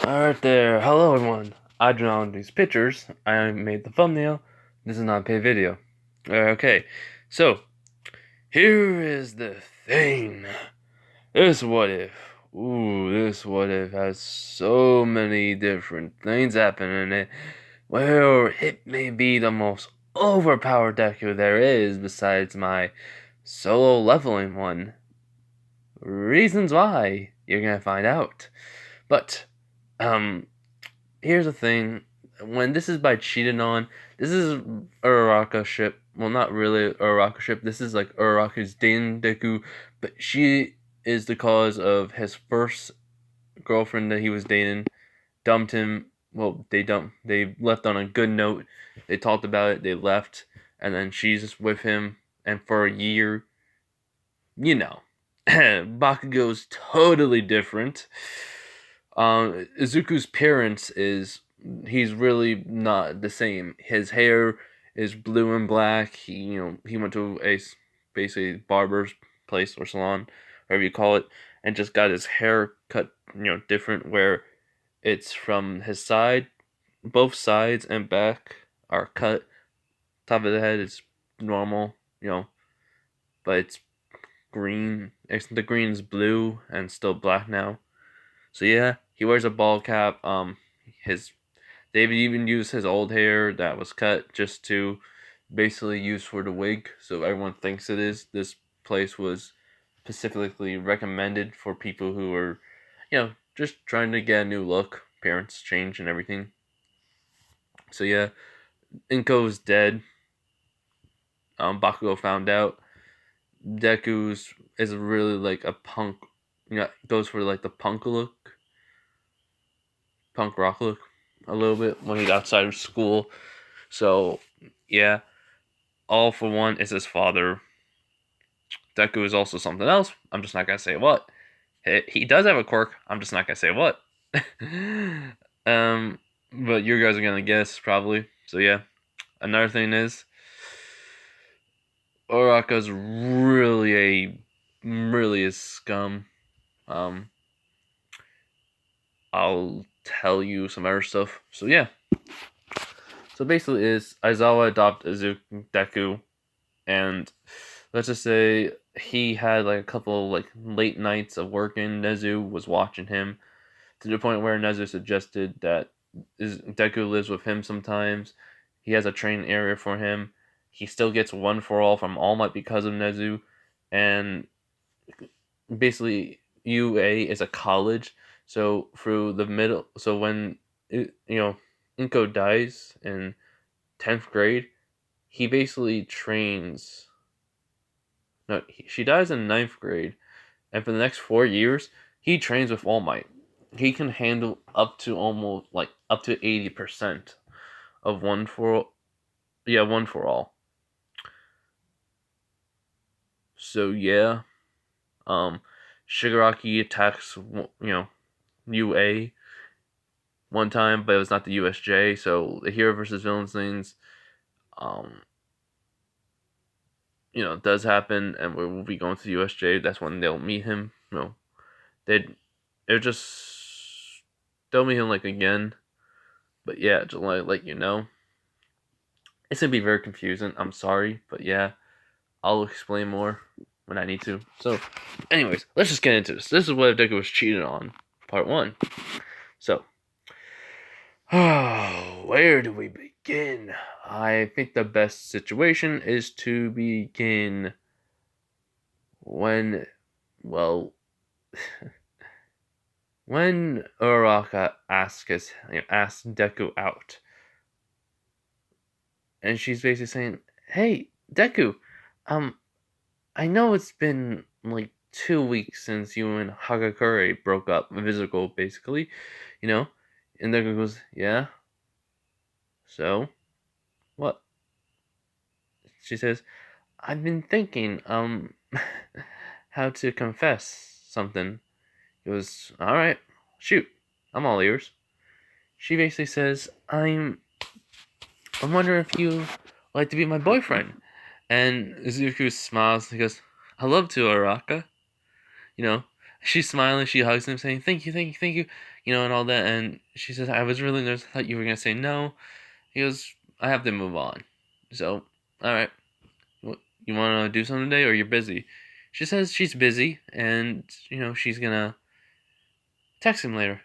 Alright there, hello everyone. I drew on these pictures. I made the thumbnail. This is not a paid video. Okay, so here is the thing. This what if. This what if has so many different things happen in it. Well, it may be the most overpowered Deku there is besides my solo leveling one. Reasons why you're gonna find out. But, here's the thing. When this is by cheated on, this is Uraraka ship. Well, not really Uraraka ship. This is like Uraraka's dating Deku, but she is the cause of his first girlfriend that he was dating. Dumped him. Well, they dumped. They left on a good note. They talked about it. They left, and then she's with him. And for a year, you know, Bakugo's totally different. Izuku's parents is he's really not the same. His hair is blue and black. He went to a basically barber's place or salon, whatever you call it, and just got his hair cut different where it's from his side, both sides and back are cut. Top of the head is normal, but it's green. The green's blue and still black now. So yeah, he wears a ball cap. His they've even used his old hair that was cut just to basically use for the wig, so everyone thinks it is. This place was specifically recommended for people who are, just trying to get a new look, appearance change, and everything. So yeah, Inko's dead. Bakugo found out. Deku's is really like a punk. Goes for like the punk look, punk rock look a little bit when he's outside of school. So yeah, all for one is his father. Deku is also something else. I'm just not gonna say what. He does have a quirk. I'm just not gonna say what. But you guys are gonna guess probably. So yeah. Another thing is, Uraraka's really a scum. Um, I'll tell you some other stuff. So yeah. So basically, is Aizawa adopt Deku, and let's just say he had like a couple like late nights of working. Nezu was watching him to the point where Nezu suggested that Deku lives with him sometimes. He has a training area for him. He still gets one for all from All Might because of Nezu, and basically UA is a college. So through the middle, so when Inko dies in 10th grade, he basically trains. No, she dies in ninth grade, and for the next 4 years, he trains with All Might. He can handle up to almost like up to 80% of one for all. So yeah, Shigaraki attacks UA one time, but it was not the USJ. So the hero versus villains things, um, does happen, and we'll be going to the USJ. That's when they'll meet him. They're just they'll meet him like again. But yeah, just let you know, it's gonna be very confusing. I'm sorry, but yeah, I'll explain more when I need to. So, anyways, let's just get into this. This is what Deku was cheated on, part one. So, where do we begin? I think the best situation is to begin when, well, when Uraraka asks Deku out, and she's basically saying, "Hey, Deku, I know it's been like 2 weeks since you and Hagakure broke up, physical, basically, you know." And Deku goes, "Yeah. So, what?" She says, "I've been thinking, how to confess something." He goes, "All right, shoot, I'm all ears." She basically says, I'm wondering if you like to be my boyfriend." And Izuku smiles. He goes, "I love to, Araka." You know, she's smiling. She hugs him, saying, "Thank you, thank you, thank you. and all that. And she says, I was really nervous. I thought you were going to say no. He goes, I have to move on. So, alright. You want to do something today or you're busy? She says she's busy and, she's going to text him later.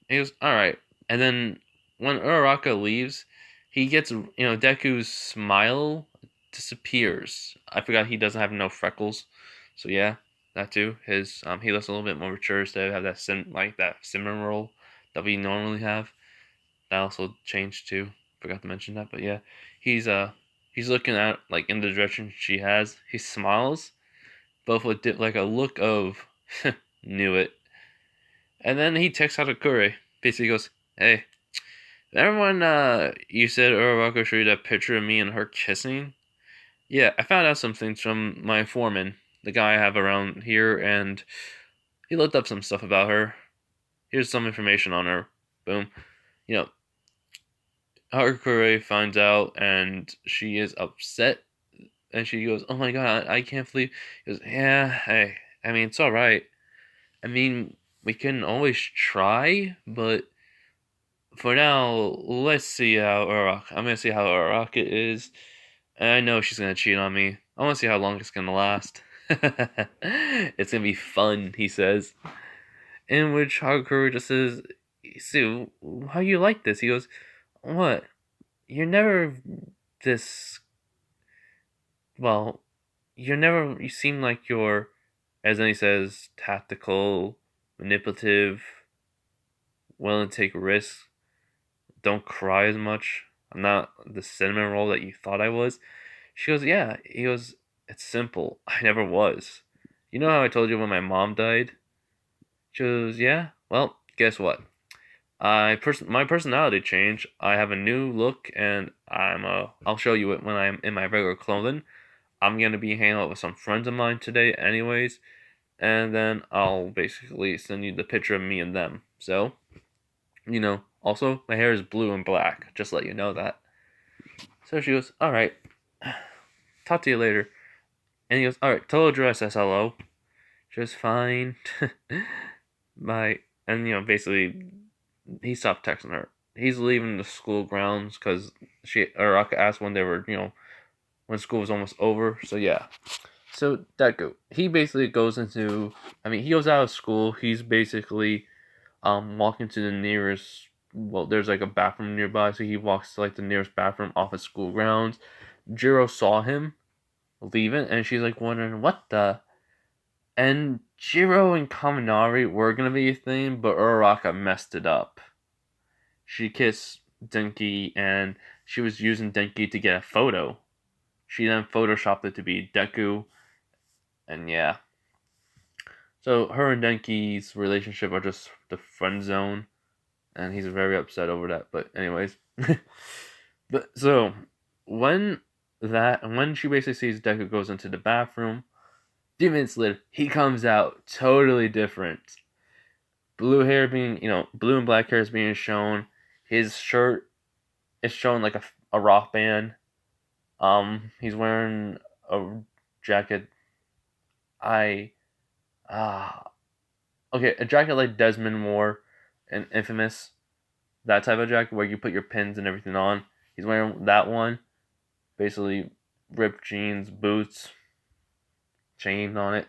He goes, alright. And then when Uraraka leaves, he gets, Deku's smile disappears. I forgot he doesn't have no freckles. So yeah, that too. He looks a little bit more mature instead of have that cinnamon roll that we normally have. That also changed too. Forgot to mention that, but yeah, he's looking at like in the direction she has. He smiles, both with like a look of knew it, and then he texts Hatakure. Basically goes, "Hey, remember when you said Uraraka showed you that picture of me and her kissing? Yeah, I found out some things from my foreman, the guy I have around here, and he looked up some stuff about her. Here's some information on her. Boom. You know, Harakure finds out and she is upset and she goes, "Oh my god, I can't believe." He goes, "Yeah, hey, I mean, it's alright. I mean, we can always try, but for now, let's see how Uraraka. I'm gonna see how Uraraka is. And I know she's gonna cheat on me. I wanna see how long it's gonna last." It's gonna be fun, he says. In which Harakure just says, "Sue, how you like this?" He goes, "What? You're never this well, you seem like you're, as then he says, tactical, manipulative, willing to take risks, don't cry as much. I'm not the cinnamon roll that you thought I was." She goes, "Yeah." He goes, "It's simple. I never was. You know how I told you when my mom died?" She goes, "Yeah. Well, guess what? My personality changed. I have a new look, and I'll show you it when I'm in my regular clothing. I'm gonna be hanging out with some friends of mine today, anyways, and then I'll basically send you the picture of me and them. So, also my hair is blue and black. Just let you know that." So she goes, "All right, talk to you later." And he goes, "All right, tell Drew I says hello." Just fine. Bye. And basically, he stopped texting her. He's leaving the school grounds because Uraraka asked when they were, when school was almost over. So yeah. So Deku, he basically goes into, he goes out of school. He's basically walking to the nearest. Well, there's like a bathroom nearby, so he walks to like the nearest bathroom off of school grounds. Jiro saw him leaving, and she's like wondering what the. And Jiro and Kaminari were gonna be a thing, but Uraraka messed it up. She kissed Denki, and she was using Denki to get a photo. She then photoshopped it to be Deku, and yeah. So her and Denki's relationship are just the friend zone, and he's very upset over that. But anyways, but so when she basically sees Deku goes into the bathroom, few minutes later he comes out totally different. Blue hair being, blue and black hair is being shown. His shirt is shown like a rock band. He's wearing a jacket. I okay, a jacket like Desmond wore in Infamous. That type of jacket where you put your pins and everything on. He's wearing that one. Basically, ripped jeans, boots, chain on it,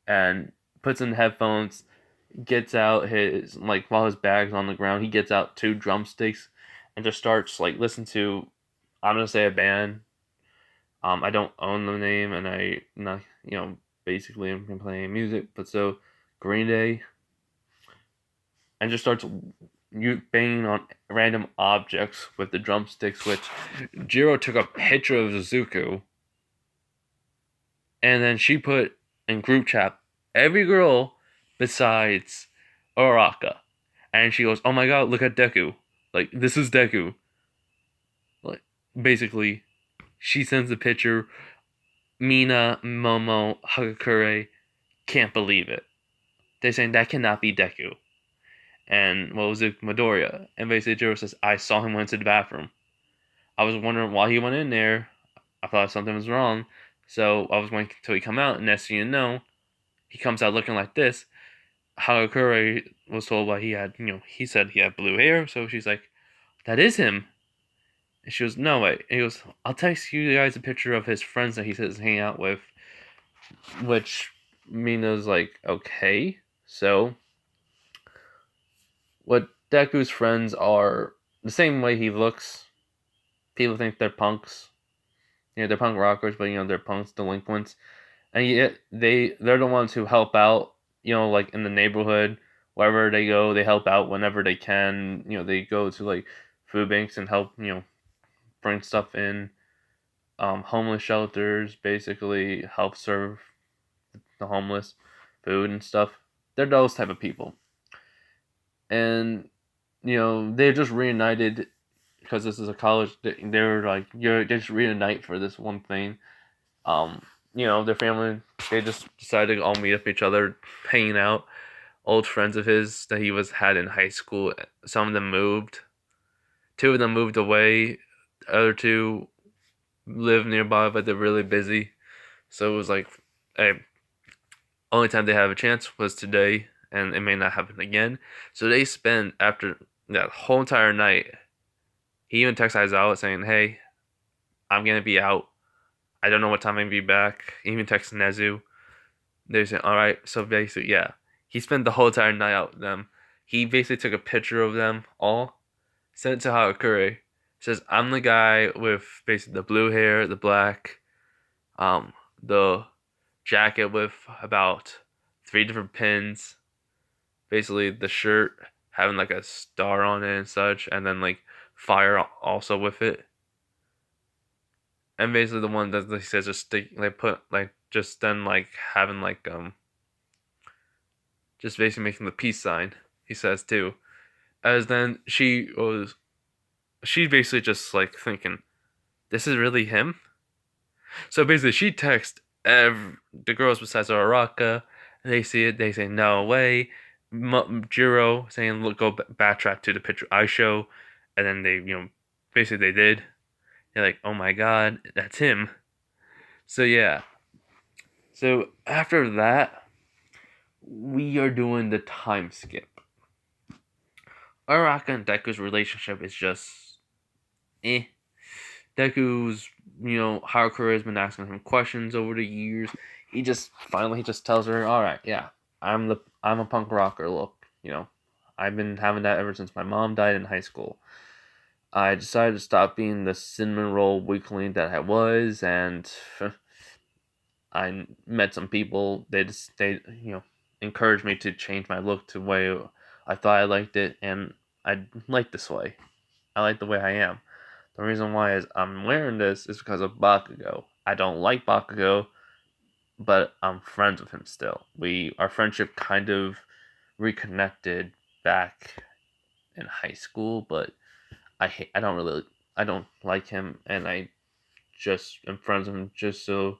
and puts in headphones. Gets out his while his bag's on the ground, he gets out two drumsticks and just starts like listen to, I'm gonna say a band. I don't own the name, and I not basically I'm playing music, but so Green Day, and just starts you banging on random objects with the drumsticks. Which Jiro took a picture of Zuko, and then she put in group chat every girl besides Uraraka, and she goes, "Oh my god, look at Deku! Like this is Deku!" Like basically, she sends a picture. Mina, Momo, Hagakure can't believe it. They're saying that cannot be Deku. And what was it, Midoriya? And basically Jiro says, "I saw him went to the bathroom. I was wondering why he went in there. I thought something was wrong. So I was waiting until he come out, and next thing you know, he comes out looking like this." Hagakure was told why he had, he said he had blue hair, so she's like, that is him. And she goes, no, wait. And he goes, I'll text you guys a picture of his friends that he says hang out with, which Mina's like, okay. So, what Deku's friends are the same way he looks. People think they're punks. They're punk rockers, but they're punks, delinquents. And yet they're the ones who help out, like in the neighborhood, wherever they go, they help out whenever they can. They go to like food banks and help, bring stuff in. Homeless shelters basically help serve the homeless food and stuff. They're those type of people, and they're just reunited because this is a college. They're like they just reunite for this one thing. Um, their family, they just decided to all meet up each other, hanging out. Old friends of his that he had in high school. Some of them moved. Two of them moved away. The other two live nearby, but they're really busy. So it was like, hey, only time they have a chance was today, and it may not happen again. So they spent after that whole entire night. He even texted Aizawa saying, "Hey, I'm gonna be out. I don't know what time I'm gonna be back." He even texted Nezu. They said, "All right." So basically, yeah, he spent the whole entire night out with them. He basically took a picture of them all, sent it to Hagakure. Says, "I'm the guy with basically the blue hair, the black, the jacket with about 3 different pins. Basically, the shirt having like a star on it and such, and then like fire also with it. And basically, the one that he says just stick, like put like just then like having like just basically making the peace sign. He says too, as then she basically just like thinking, this is really him. So basically, she texts the girls besides Uraraka. They see it. They say no way. Jiro saying look, go backtrack to the picture I show, and then they basically they did. They're like, oh my god, that's him. So yeah. So after that, we are doing the time skip. Uraraka and Deku's relationship is just eh. Deku's, Harakura has been asking him questions over the years. He just tells her, all right, yeah, I'm a punk rocker. Look, I've been having that ever since my mom died in high school. I decided to stop being the cinnamon roll weakling that I was, and I met some people. They encouraged me to change my look to the way I thought I liked it, and I like this way. I like the way I am. The reason why is I'm wearing this is because of Bakugo. I don't like Bakugo, but I'm friends with him still. Our friendship kind of reconnected back in high school, but I don't like him, and I just am friends with him just so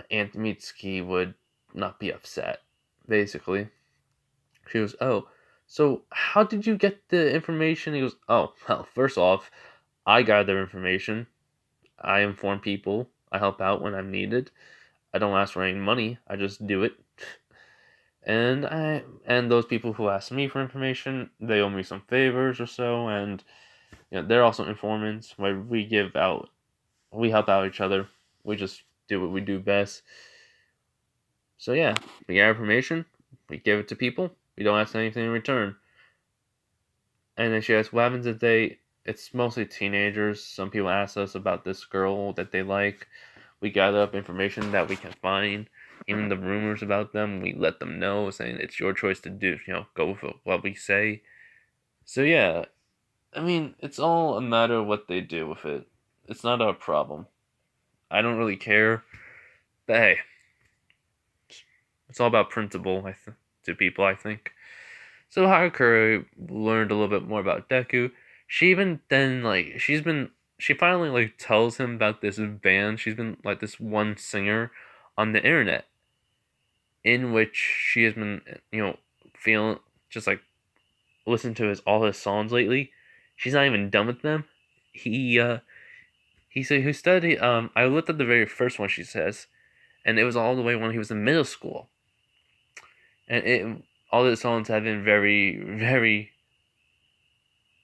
Aunt Mitsuki would not be upset. Basically, she goes, "Oh, so how did you get the information?" He goes, "Oh, well, first off, I gather information. I inform people. I help out when I'm needed. I don't ask for any money. I just do it. And those people who ask me for information, they owe me some favors or so, and they're also informants where we help out each other. We just do what we do best. So yeah, we get information, we give it to people. We don't ask anything in return. And then she asks, what happens if it's mostly teenagers. Some people ask us about this girl that they like. We gather up information that we can find. Even the rumors about them, we let them know, saying it's your choice to do, go with what we say. So yeah, I mean, it's all a matter of what they do with it. It's not a problem. I don't really care. But hey, it's all about principle, to people, I think. So Harakuri learned a little bit more about Deku. She even then she finally like tells him about this band. She's been like this one singer on the internet, in which she has been feeling just like listen to all his songs lately. She's not even done with them. He said who studied I looked at the very first one she says, and it was all the way when he was in middle school. and all the songs have been very, very,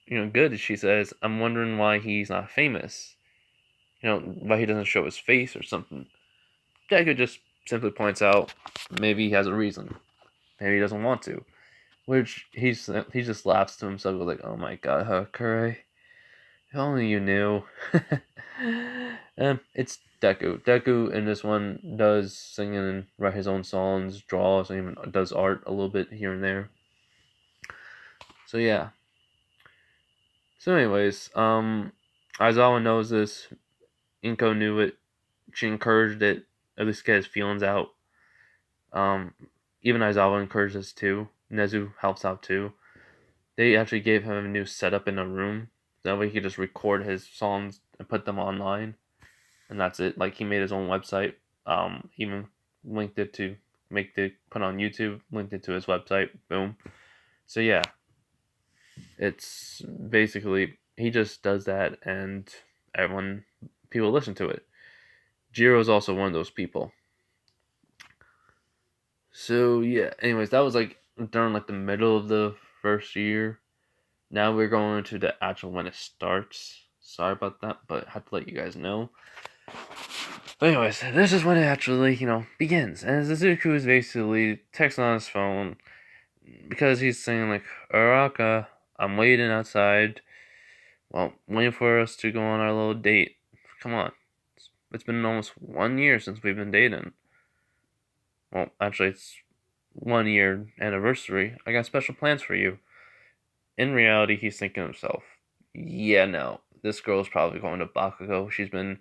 good. She says, "I'm wondering why he's not famous. Why he doesn't show his face or something." Deku just simply points out maybe he has a reason. Maybe he doesn't want to. Which he just laughs to himself, like, "Oh my God, Hakure, if only you knew." It's Deku. Deku in this one does sing and write his own songs, draws, and even does art a little bit here and there. So yeah. So anyways, Aizawa knows this. Inko knew it. She encouraged it, at least get his feelings out. Um, Even Aizawa encouraged this too. Nezu helps out too. They actually gave him a new setup in a room. That way he could just record his songs and put them online. And that's it. Like, he made his own website. Even linked it to put on YouTube, linked it to his website. Boom. So yeah. It's basically, he just does that and people listen to it. Jiro is also one of those people. So yeah, anyways, that was like during like the middle of the first year. Now we're going to the actual when it starts. Sorry about that, but I have to let you guys know. But anyways, this is when it actually, begins. And Suzuku is basically texting on his phone because he's saying like, "Uraraka, I'm waiting outside. Well, waiting for us to go on our little date. Come on. It's been almost 1 year since we've been dating. Well, actually, it's 1 year anniversary. I got special plans for you." In reality, he's thinking to himself, yeah, no, this girl's probably going to Bakugo. She's been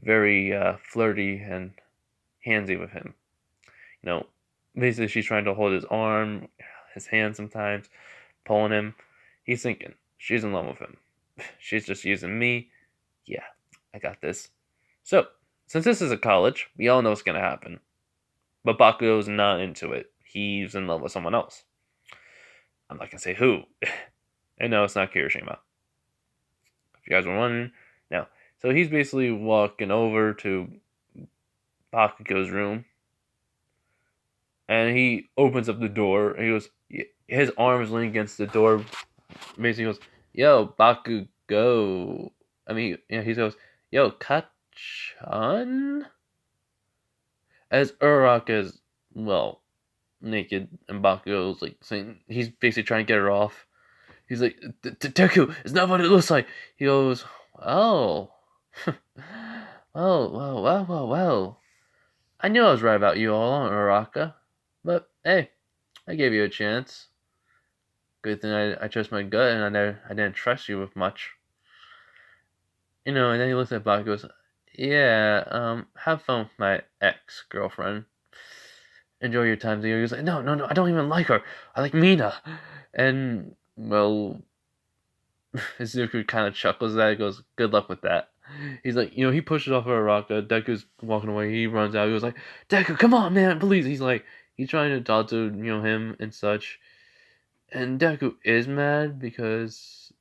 very flirty and handsy with him. You know, Basically, she's trying to hold his arm, his hand sometimes, pulling him. He's thinking, she's in love with him. She's just using me. Yeah, I got this. So, since this is a college, we all know what's going to happen. But Bakugo's not into it. He's in love with someone else. I'm not going to say who. And no, it's not Kirishima. If you guys were wondering. Now, so he's basically walking over to Bakugo's room. And he opens up the door. And he goes, his arm is leaning against the door. Basically goes, "Yo, Bakugo." I mean, he goes, "Yo, Kachan?" As Uraraka is, well, naked. And Bakugo's like saying, he's basically trying to get her off. He's like, "Deku, it's not what it looks like." He goes, "Oh." Well. I knew I was right about you all along, Uraraka. But, hey, I gave you a chance. Good thing I trust my gut and I didn't trust you with much. And then he looks at Bach and goes, "Yeah, have fun with my ex-girlfriend. Enjoy your time together." He goes like, No, I don't even like her. I like Mina." And, well, Izuku kind of chuckles at that. He goes, "Good luck with that." He's like, he pushes off Uraraka. Deku's walking away. He runs out. He goes like, "Deku, come on, man, please." He's trying to talk to, him and such. And Deku is mad because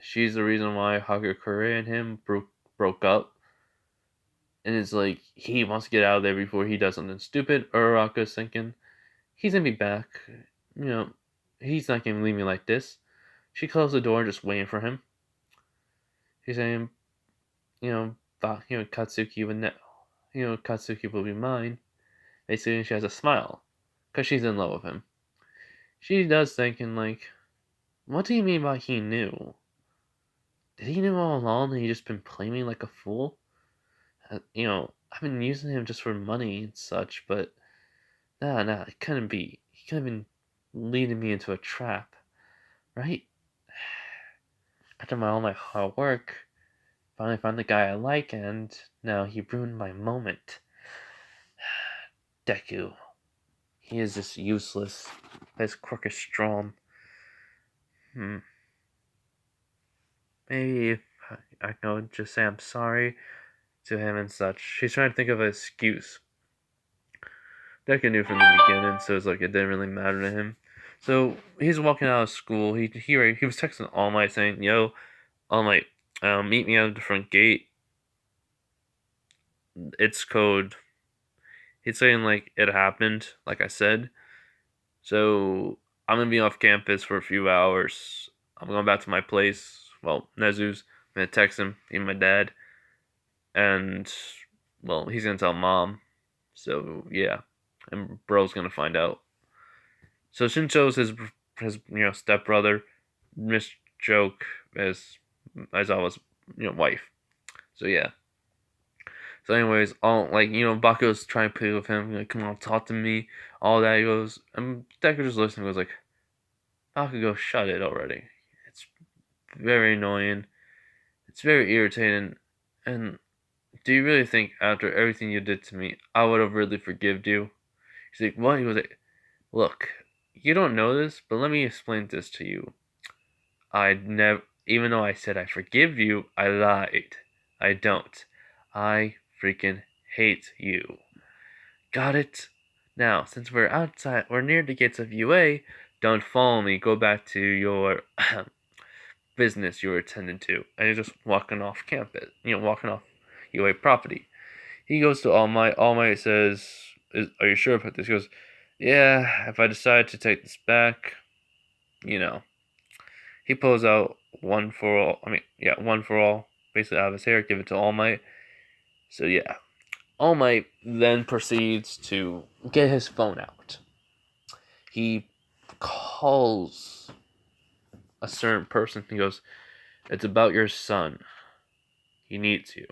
she's the reason why Hagakure and him broke up. And it's like, he wants to get out of there before he does something stupid. Uraraka's thinking, he's gonna be back. He's not gonna leave me like this. She closed the door just waiting for him. She's saying, Katsuki would Katsuki will be mine. Basically, she has a smile because she's in love with him. She does thinking like, what do you mean by he knew? Did he know all along and he just been playing me like a fool? I've been using him just for money and such, but nah, it couldn't be. He could have been leading me into a trap, right? After all my hard work, finally found the guy I like, and now he ruined my moment. Deku. He is just useless. His quirk is strong. Maybe I can just say I'm sorry to him and such. She's trying to think of an excuse. Deku knew from the beginning, so it's like it didn't really matter to him. So he's walking out of school. He was texting All Might saying, "Yo, All Might, meet me at the front gate. It's code." He's saying like it happened, like I said. So I'm gonna be off campus for a few hours. I'm going back to my place. Well, Nezu's. I'm gonna text him, even my dad, and well, he's gonna tell mom. So yeah, and bro's gonna find out. So Shincho's his stepbrother, Miss Joke as always wife. So yeah. So anyways, all Bakugo's trying to play with him, like, come on, talk to me, all that. He goes, and Deku just listening goes like, Bakugo, shut it already. It's very annoying. It's very irritating. And do you really think after everything you did to me, I would have really forgived you? He's like, what? He was like, look, you don't know this, but let me explain this to you. I never, even though I said I forgive you, I lied. I don't. I freaking hate you. Got it? Now, since we're outside, we're near the gates of UA, don't follow me. Go back to your business you were attending to. And you're just walking off campus, walking off UA property. He goes to All Might. All Might says, are you sure about this? He goes, yeah, if I decide to take this back, you know. He pulls out one for all. One for all. Basically, out of his hair, give it to All Might. So yeah, All Might then proceeds to get his phone out. He calls a certain person. He goes, "It's about your son. He needs you.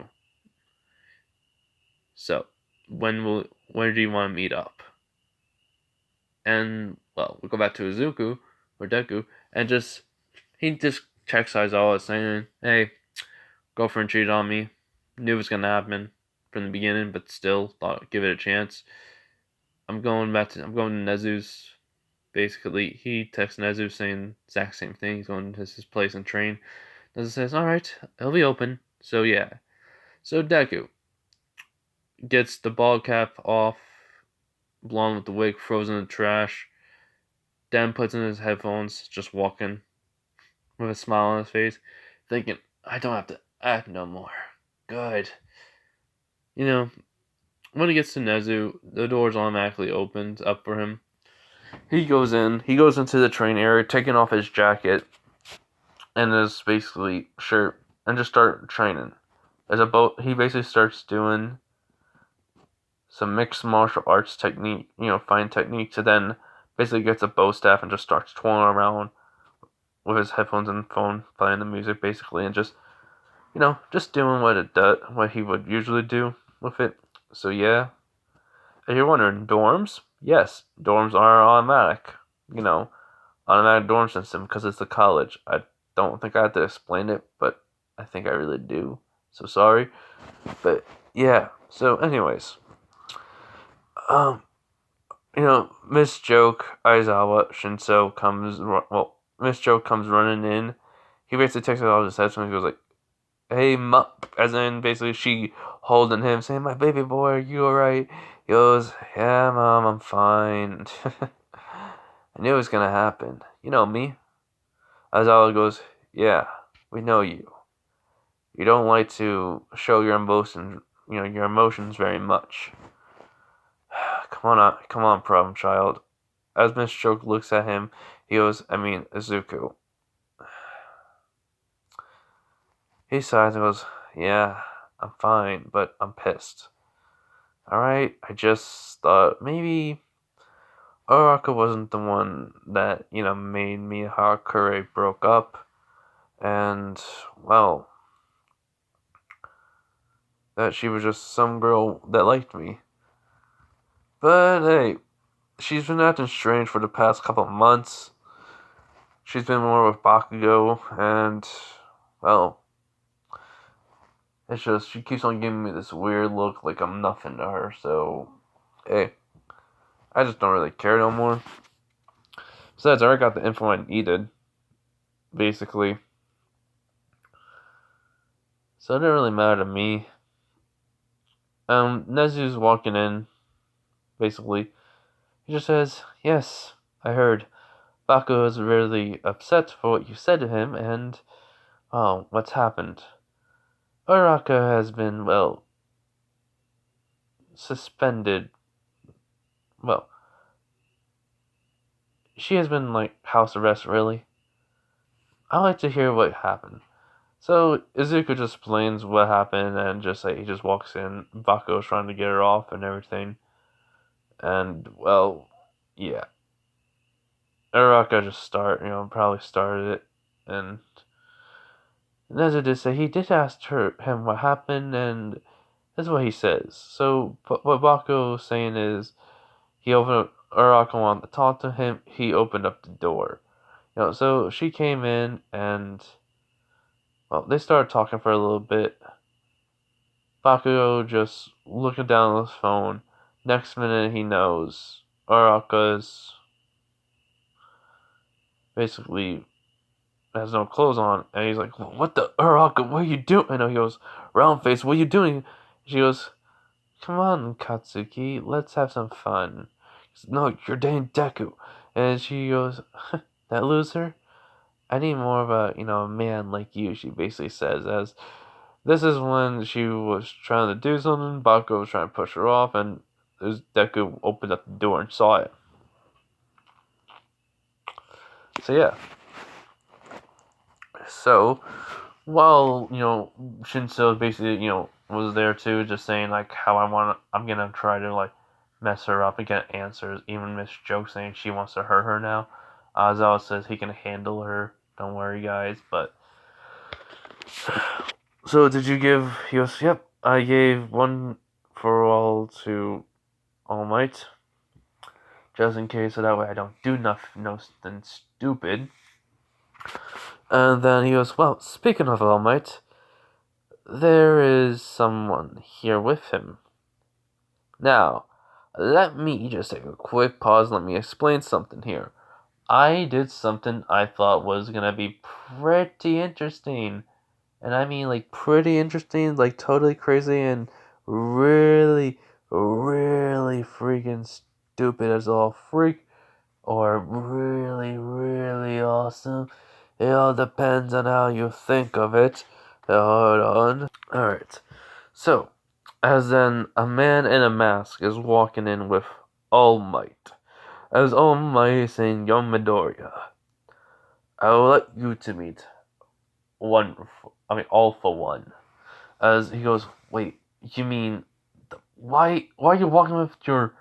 So, when do you want to meet up?" And well, we'll go back to Izuku or Deku, and he just checks Aizawa saying, "Hey, girlfriend cheated on me. Knew it was gonna happen from the beginning, but still thought give it a chance. I'm going to Nezu's." Basically, he texts Nezu saying the exact same thing. He's going to his place and train. Nezu says, "Alright, it'll be open." So yeah. So Deku gets the ball cap off, blonde with the wig, frozen in the trash. Dan puts in his headphones, just walking with a smile on his face, thinking, I don't have to act no more. Good. You know, when he gets to Nezu, the door's automatically opened up for him. He goes into the train area, taking off his jacket and his basically shirt, and just start training. He basically starts doing some mixed martial arts technique, fine techniques, and then basically gets a bow staff and just starts twirling around with his headphones and phone, playing the music basically, and just doing what he would usually do with it. So yeah. If you're wondering, dorms? Yes, dorms are automatic. Automatic dorm system because it's a college. I don't think I have to explain it, but I think I really do. So sorry. But yeah. So anyways, um, Miss Joke Aizawa Shinso Miss Joke comes running in. He basically takes it off his headphones and goes like, "Hey, mup," as in basically she holding him, saying, "My baby boy, are you alright?" He goes, "Yeah, mom, I'm fine." I knew it was gonna happen. You know me. Aizawa goes, "Yeah, we know you. You don't like to show your emotions very much. Come on, problem child." As Miss Joke looks at him, he goes, Izuku. He sighs and goes, "Yeah, I'm fine, but I'm pissed. Alright, I just thought maybe Uraraka wasn't the one that, made me and Hakure broke up, and, well, that she was just some girl that liked me. But hey, she's been acting strange for the past couple of months. She's been more with Bakugo, and, well, it's just, she keeps on giving me this weird look like I'm nothing to her, so, hey, I just don't really care no more. Besides, I already got the info I needed, basically. So it didn't really matter to me. Nezu's walking in, basically. He just says, "Yes, I heard. Bakugo is really upset for what you said to him, and, oh, what's happened? Uraraka has been, well, suspended. Well, she has been, like, house arrest, really. I'd like to hear what happened. So Izuku just explains what happened and just like he just walks in. Bakugo's trying to get her off and everything. And well, yeah. Uraraka just probably started it. And Nezu did say he did ask him what happened, and that's what he says. So what Bakugo's saying is he opened up, Uraraka wanted to talk to him, he opened up the door. So she came in and well, they started talking for a little bit. Bakugo just looking down on his phone. Next minute, he knows Uraraka's basically has no clothes on, and he's like, "What the Uraraka? What are you doing?" And he goes, "Round face, what are you doing?" She goes, "Come on, Katsuki, let's have some fun." He goes, "No, you're dating Deku," and she goes, "That loser? I need more of a man like you." She basically says as this is when she was trying to do something. Bakugo was trying to push her off, and Deku opened up the door and saw it. So yeah. So while Shinso basically was there too, just saying like how I'm gonna try to like mess her up and get answers. Even Miss Joke saying she wants to hurt her now. Aizawa says he can handle her. Don't worry, guys. But so did you give? He goes, "Yep, I gave one for all to All Might, just in case, so that way I don't do nothing stupid." And then he goes, "Well, speaking of All Might, there is someone here with him. Now, let me just take a quick pause. Let me explain something here. I did something I thought was gonna be pretty interesting." And I mean, like, pretty interesting, like, totally crazy and really, really freaking stupid as all freak, or really, really awesome. It all depends on how you think of it. Hold on. Alright. So, as then a man in a mask is walking in with All Might. As All Might is saying, "Yo, Midoriya, I would like you to meet all for one." As he goes, "Wait, you mean why are you walking with your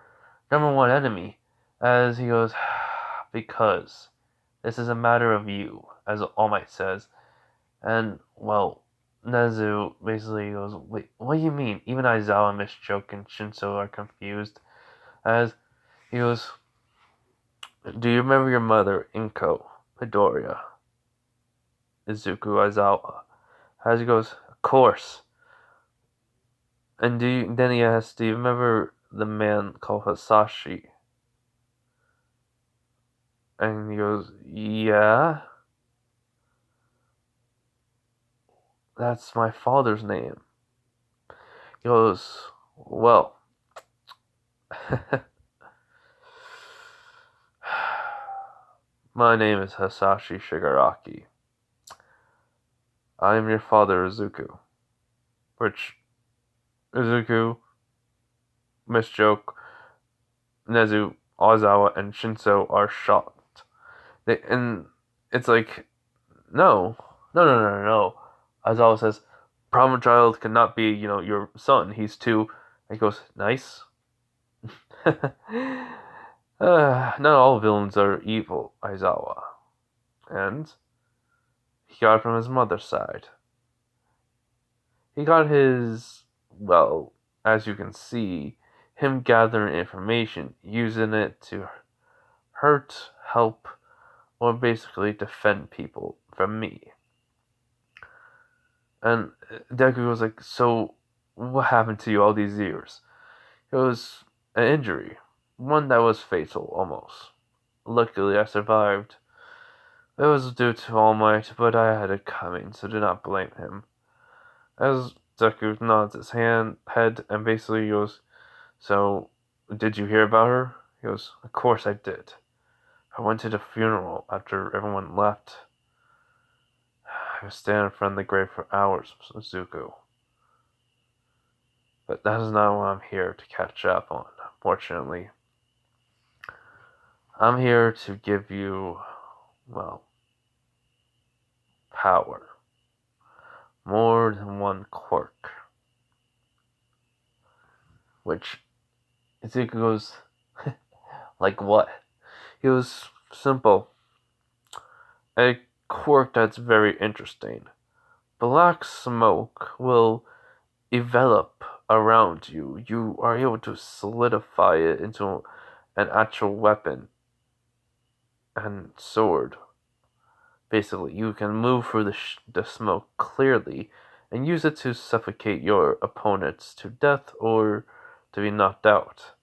number one enemy?" As he goes, "Because this is a matter of you," as All Might says. And well, Nezu basically goes, "Wait, what do you mean?" Even Aizawa, Miss Joke, and Shinso are confused. As he goes, "Do you remember your mother, Inko, Midoriya, Izuku, Aizawa?" As he goes, "Of course." And then he asks, "Do you remember the man called Hasashi?" And he goes, "Yeah, that's my father's name." He goes, "Well, my name is Hasashi Shigaraki. I am your father, Izuku." Which Izuku, Miss Joke, Nezu, Ozawa, and Shinso are shocked. And it's like, no, no, no, no, no. Ozawa says, "Problem child cannot be, your son. He's too." And he goes, "Nice." Not all villains are evil, Aizawa. And he got it from his mother's side. He got his, well, as you can see, him gathering information, using it to hurt, help, or basically defend people from me. And Deku was like, "So, what happened to you all these years?" It was an injury, one that was fatal almost. Luckily, I survived. It was due to All Might, but I had it coming, so do not blame him. As Deku nods his head and basically goes, "So, did you hear about her?" He goes, "Of course I did. I went to the funeral after everyone left. I was standing in front of the grave for hours with Zuko. But that is not what I'm here to catch up on, unfortunately. I'm here to give you, well, power. More than one quirk. Which, Izuku goes, like what? He was simple. A quirk that's very interesting. Black smoke will envelop around you. You are able to solidify it into an actual weapon and sword. Basically, you can move through the smoke clearly and use it to suffocate your opponents to death or to be knocked out.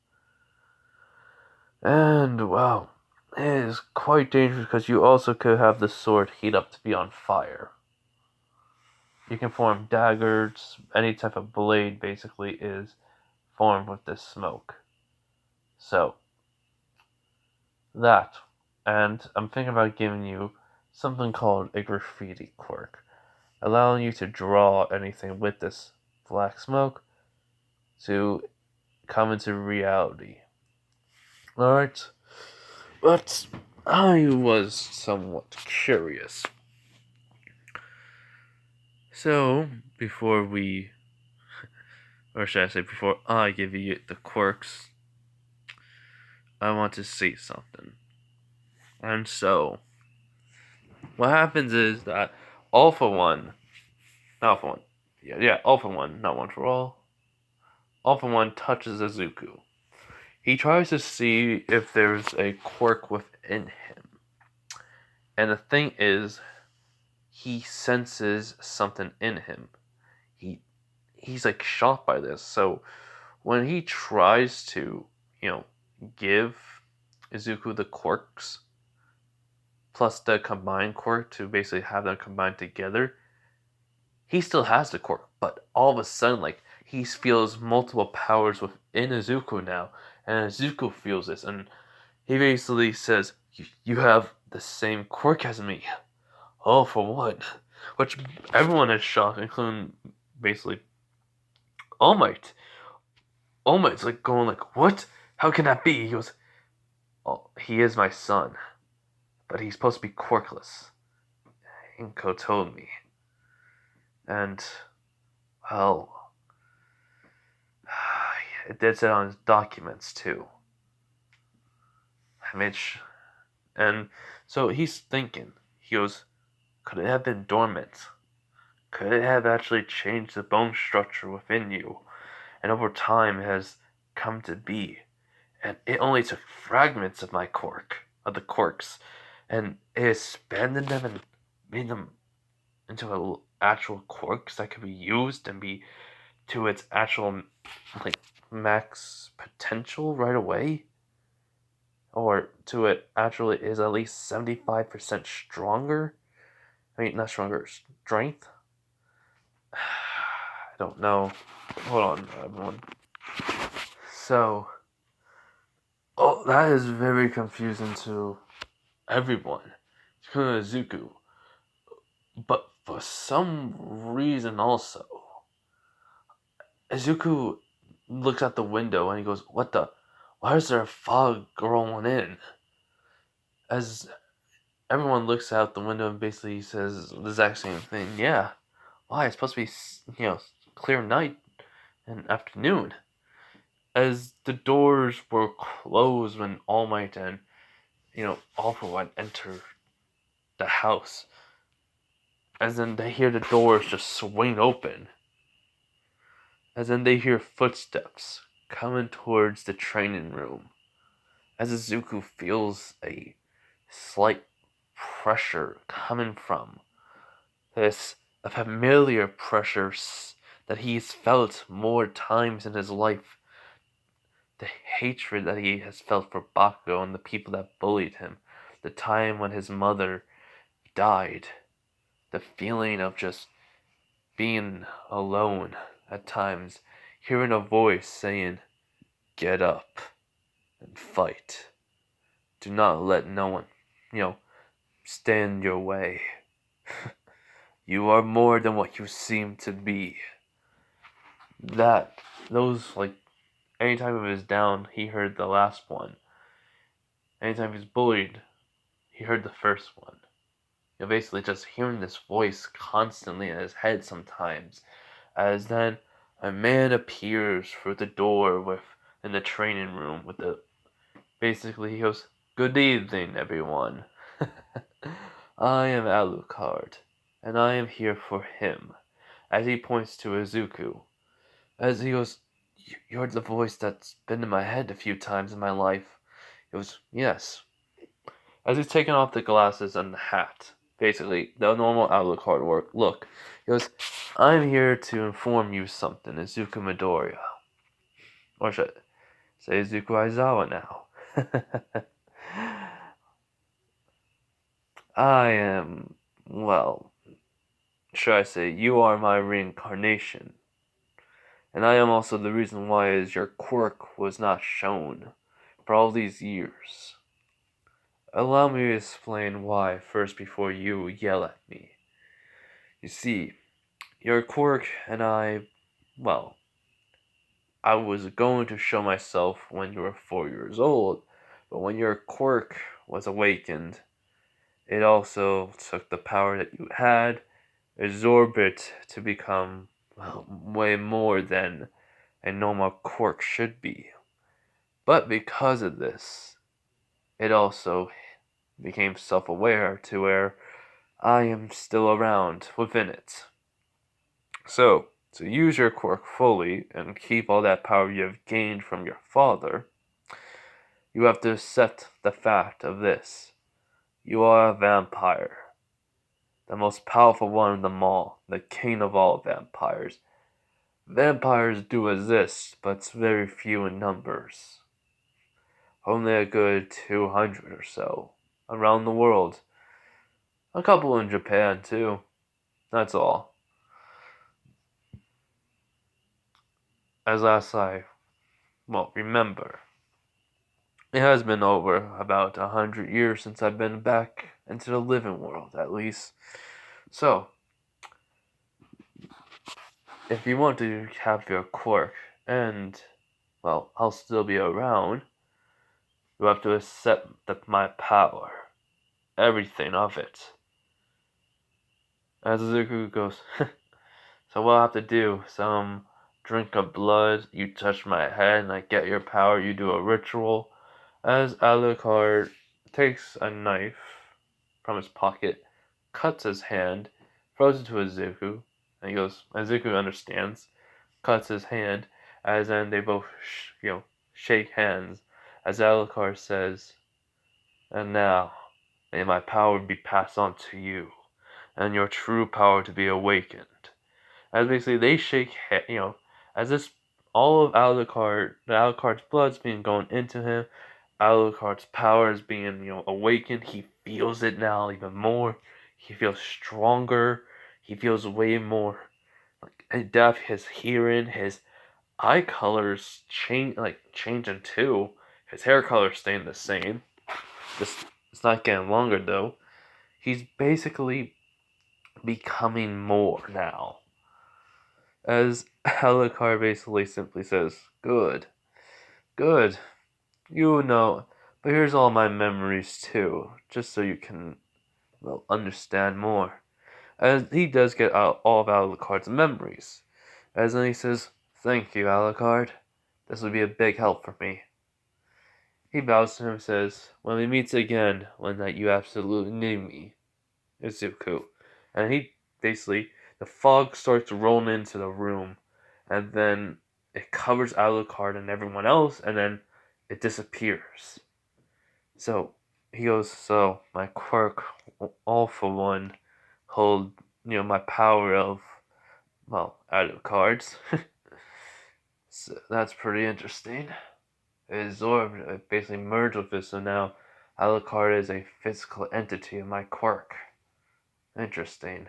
And, well, it is quite dangerous because you also could have the sword heat up to be on fire. You can form daggers, any type of blade basically is formed with this smoke. So, that. And I'm thinking about giving you something called a graffiti quirk, allowing you to draw anything with this black smoke to come into reality. Alright? But I was somewhat curious. So, before we, or should I say, before I give you the quirks, I want to say something. And so, what happens is that Alpha 1, Alpha 1, Alpha 1, not one for all, Alpha 1 touches Izuku. He tries to see if there's a quirk within him. And the thing is, he senses something in him. He's like shocked by this. So when he tries to, give Izuku the quirks plus the combined quirk to basically have them combined together, he still has the quirk, but all of a sudden, like, he feels multiple powers within Izuku now, and Izuku feels this, and he basically says, "You have the same quirk as me." Oh, for what? Which everyone is shocked, including basically All Might. All Might's like going like, "What? How can that be?" He goes, "Oh, he is my son, but he's supposed to be quirkless." Inko told me, and well, it did say on his documents too. Mitch, and so he's thinking. He goes, "Could it have been dormant? Could it have actually changed the bone structure within you, and over time has come to be? And it only took fragments of the quirks, and it expanded them and made them into actual quirks that could be used and be to its actual like max potential right away, or to it actually is at least 75% stronger. I mean, not stronger, strength. I don't know. Hold on, everyone. So, oh, that is very confusing to everyone, including Izuku. But for some reason, also, Izuku looks out the window and he goes, "What the? Why is there a fog rolling in?" As everyone looks out the window and basically says the exact same thing. Yeah, why? It's supposed to be, clear night and afternoon. As the doors were closed when All Might and, All For One enter the house. As then they hear the doors just swing open. As then they hear footsteps coming towards the training room. As Izuku feels a slight pressure coming from this, a familiar pressure that he's felt more times in his life. The hatred that he has felt for Bakugo and the people that bullied him. The time when his mother died. The feeling of just being alone at times. Hearing a voice saying, "Get up and fight. Do not let no one, stand your way. You are more than what you seem to be." Those, like, anytime he was down, he heard the last one. Anytime he's bullied, he heard the first one. You're basically just hearing this voice constantly in his head sometimes, as then a man appears through the door in the training room with the basically he goes, "Good evening, everyone. I am Alucard, and I am here for him," as he points to Izuku. As he goes, "You're the voice that's been in my head a few times in my life." He goes, "Yes." As he's taking off the glasses and the hat, basically the normal Alucard look, he goes, "I'm here to inform you something, Izuku Midoriya. Or should I say Izuku Aizawa now. I am, well, should I say, you are my reincarnation. And I am also the reason why is your quirk was not shown for all these years. Allow me to explain why first before you yell at me. You see, your quirk and well, I was going to show myself when you were 4 years old, but when your quirk was awakened, it also took the power that you had, absorbed it to become, well, way more than a normal quirk should be. But because of this, it also became self-aware to where I am still around within it. So, to use your quirk fully and keep all that power you have gained from your father, you have to accept the fact of this. You are a vampire. The most powerful one of them all, the king of all vampires. Vampires do exist, but it's very few in numbers. Only a good 200 or so around the world. A couple in Japan, too. That's all. As last I, remember, it has been over about 100 years since I've been back into the living world, at least. So, if you want to have your quirk, and, well, I'll still be around, you have to accept my power. Everything of it. As Zuko goes, "So what I have to do? Some drink of blood, you touch my head, and I get your power, you do a ritual." As Alucard takes a knife from his pocket, cuts his hand, throws it to Izuku, and he goes, Izuku understands, cuts his hand, as then they both, shake hands, as Alucard says, "And now, may my power be passed on to you, and your true power to be awakened." As basically they shake, as this all of Alucard's blood's being going into him, Alucard's power is being, awakened. He feels it now even more. He feels stronger. He feels way more like deaf. His hearing, his eye colors changing too. His hair color staying the same. It's not getting longer though. He's basically becoming more now. As Alucard basically simply says, "Good, good. You know, but here's all my memories too, just so you can, well, understand more." As he does get out all of Alucard's memories. As then he says, "Thank you, Alucard. This will be a big help for me." He bows to him and says, "When we meet again, when that you absolutely need me, Izuku." And he basically, the fog starts rolling into the room, and then it covers Alucard and everyone else, and then it disappears. So he goes, "So my quirk, all for one, hold, my power of, well, Alucard's." So that's pretty interesting. It absorbed, it basically merged with it, so now Alucard is a physical entity of my quirk. Interesting.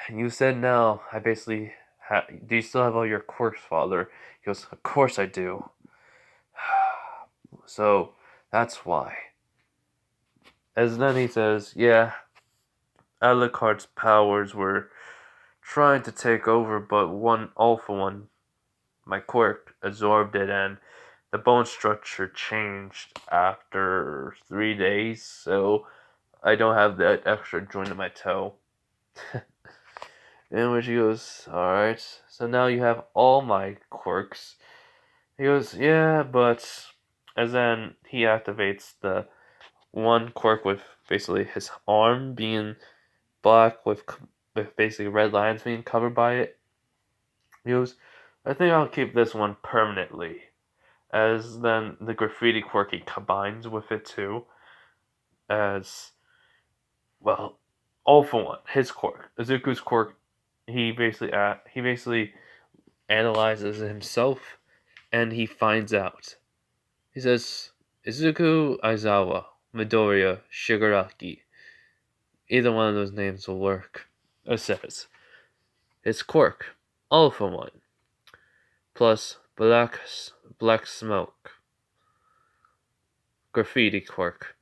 And you said now, I basically do you still have all your quirks, father? He goes, "Of course I do." So, that's why. As then he says, "Yeah, Alucard's powers were trying to take over, but all for one, my quirk absorbed it, and the bone structure changed after 3 days, so I don't have that extra joint in my toe. In which he goes, alright, so now you have all my quirks. He goes, yeah, but. And then he activates the one quirk with basically his arm being black with basically red lines being covered by it. He goes, I think I'll keep this one permanently. As then the graffiti quirk he combines with it too. As well, all for one, his quirk, Izuku's quirk, he basically analyzes himself and he finds out. He says, Izuku Aizawa, Midoriya, Shigaraki. Either one of those names will work. It says, his quirk, all for one, plus black smoke, graffiti quirk.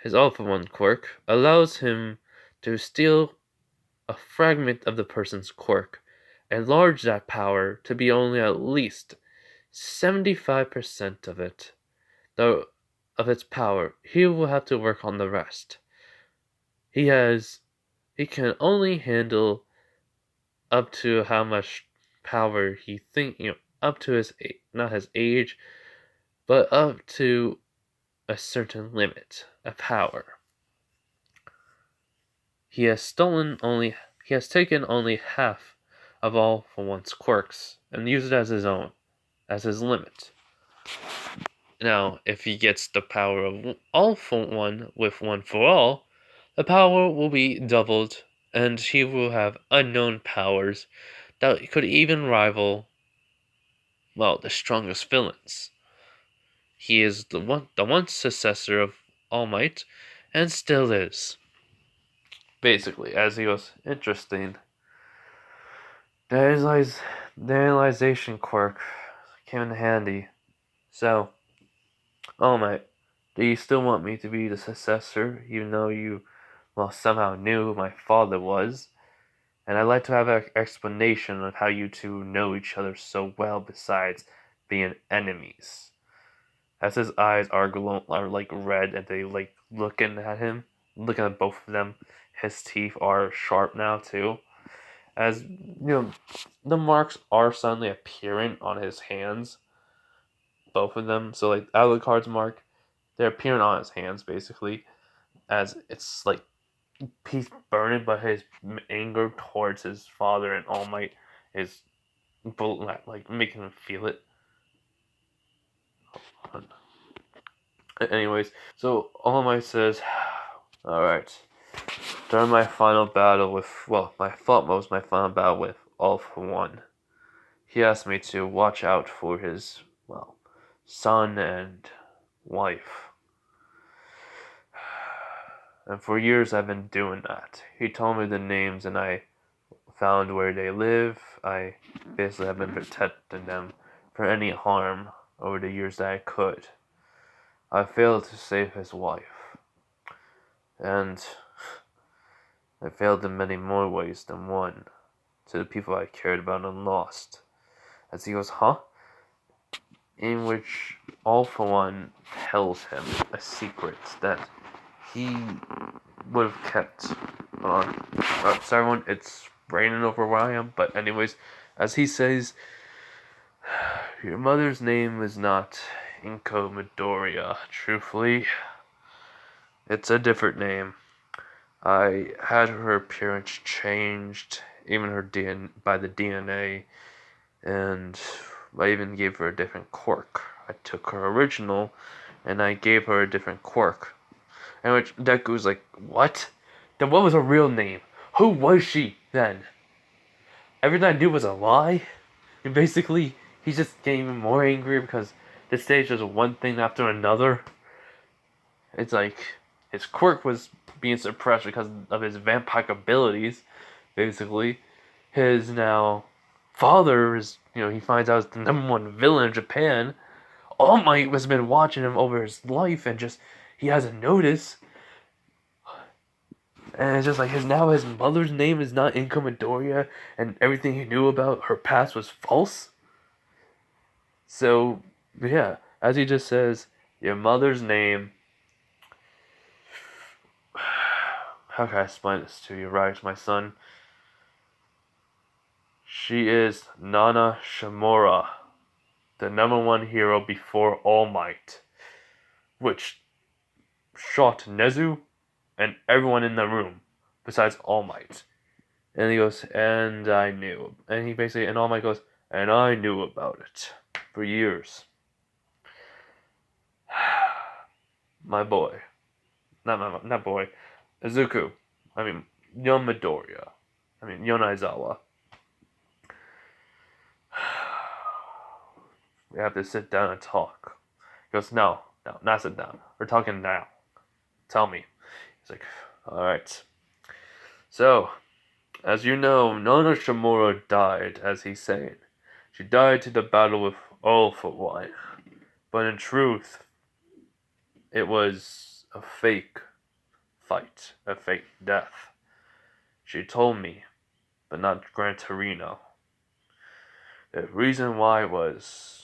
His all for one quirk allows him to steal a fragment of the person's quirk, enlarge that power to be only at least 75% of it, though of its power. He will have to work on the rest. He can only handle up to how much power he up to his not his age, but up to a certain limit of power. He has taken only half of all for one's quirks and used it as his own, as his limit. Now, if he gets the power of all for one with one for all, the power will be doubled, and he will have unknown powers that could even rival, well, the strongest villains. He is the one successor of All Might, and still is. Basically, as he was interesting. The analyzation quirk came in handy. So, All Might, do you still want me to be the successor, even though you, well, somehow knew who my father was? And I'd like to have an explanation on how you two know each other so well besides being enemies. As his eyes are like red and they like looking at him, looking at both of them. His teeth are sharp now too. As the marks are suddenly appearing on his hands, both of them. So like Alucard's mark, they're appearing on his hands basically, as it's like he's burning, but his anger towards his father and All Might is like making him feel it. Anyways, so All Might says, alright, during my final battle with, well, my final battle with All for One, he asked me to watch out for his, well, son and wife. And for years I've been doing that. He told me the names and I found where they live. I basically have been protecting them for any harm over the years that I could. I failed to save his wife. And I failed in many more ways than one. To the people I cared about and lost. As he goes, huh? In which All for One tells him a secret that he would have kept. Hold on. Sorry everyone, it's raining over where I am. But anyways, as he says, your mother's name is not Inko Midoriya, truthfully. It's a different name. I had her appearance changed, even her by the DNA, and I even gave her a different quirk. I took her original, and I gave her a different quirk. And which Deku's like, what? Then what was her real name? Who was she then? Everything I knew was a lie? And basically, he's just getting even more angry because this stage was one thing after another. It's like his quirk was being suppressed because of his vampire abilities, basically. His now father is, he finds out is the #1 villain in Japan. All Might has been watching him over his life and just, he hasn't noticed. And it's just like his mother's name is not Inko Midoriya and everything he knew about her past was false. So, yeah, as he just says, your mother's name. How can I explain this to you, right, my son? She is Nana Shimura, the #1 hero before All Might, which shot Nezu and everyone in the room, besides All Might. And he goes, and I knew. And he basically, and All Might goes, and I knew about it for years. My boy. Not boy. Izuku. I mean, Yon Midoriya. I mean, Yon Aizawa. We have to sit down and talk. He goes, no, not sit down. We're talking now. Tell me. He's like, alright. So, as you know, Nana Shimura died, as he's saying. She died to the battle with All for One. But in truth, it was a fake fight, a fake death. She told me, but not Gran Torino. The reason why was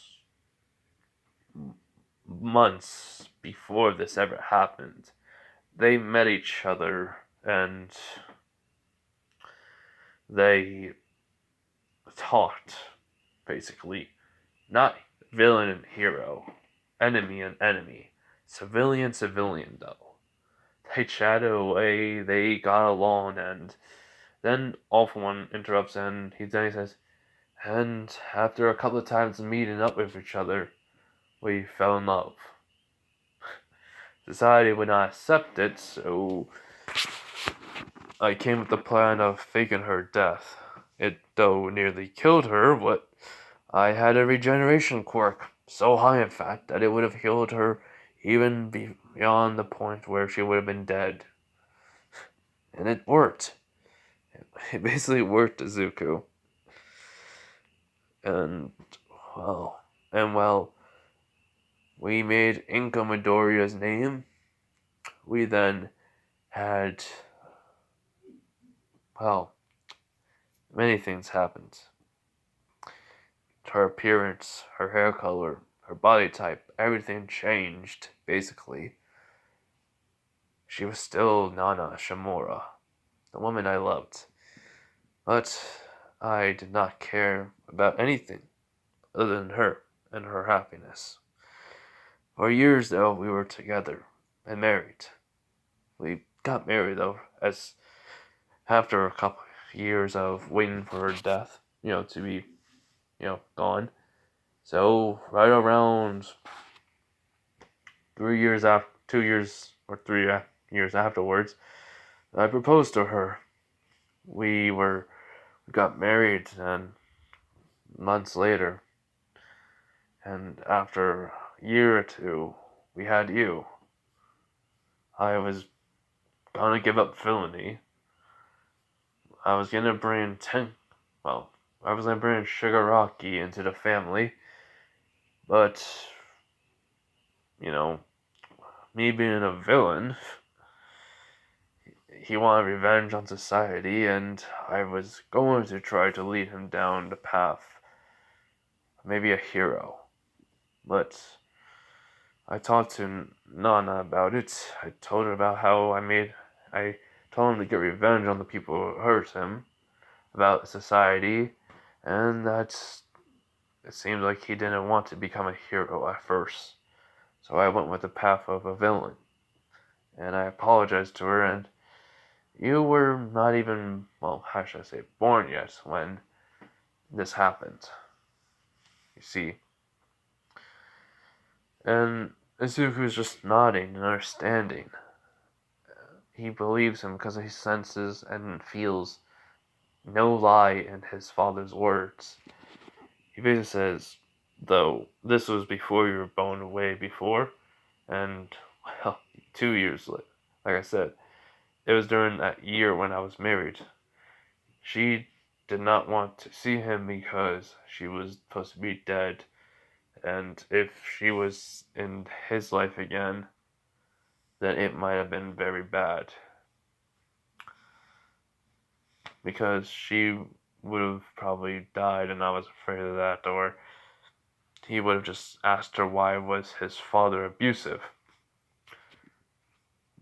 months before this ever happened. They met each other and they talked, basically. Not villain and hero, enemy and enemy. Civilian, though. They chatted away, they got along, and then All for One interrupts and he says, and after a couple of times meeting up with each other, we fell in love. Society would not accept it, so I came with the plan of faking her death. It, though, nearly killed her, but I had a regeneration quirk, so high in fact that it would have healed her even beyond the point where she would have been dead. And it worked. It basically worked, Izuku. And, well, we made Inka Midoriya's name. We then had, many things happened. Her appearance, her hair color, her body type, everything changed, basically. She was still Nana Shimura, the woman I loved. But I did not care about anything other than her and her happiness. For years, though, we were together and married. We got married, though, as after a couple years of waiting for her death, to be, gone. So, right around 3 years after, 2 years or 3 years afterwards, I proposed to her. We got married, and months later, and after a year or two, we had you. I was gonna give up villainy. I was gonna bring Shigaraki into the family, but, me being a villain, he wanted revenge on society, and I was going to try to lead him down the path, maybe a hero. But I talked to Nana about it. I told her about how I told him to get revenge on the people who hurt him, about society, and that it seemed like he didn't want to become a hero at first. So I went with the path of a villain. And I apologized to her, and you were not even, how should I say, born yet when this happened. You see. And Izuku's just nodding and understanding. He believes him because he senses and feels no lie in his father's words. He basically says, though, this was before you were blown away before, and, 2 years later, like I said, it was during that year when I was married. She did not want to see him because she was supposed to be dead, and if she was in his life again, then it might have been very bad. Because she would have probably died, and I was afraid of that, or he would have just asked her why was his father abusive.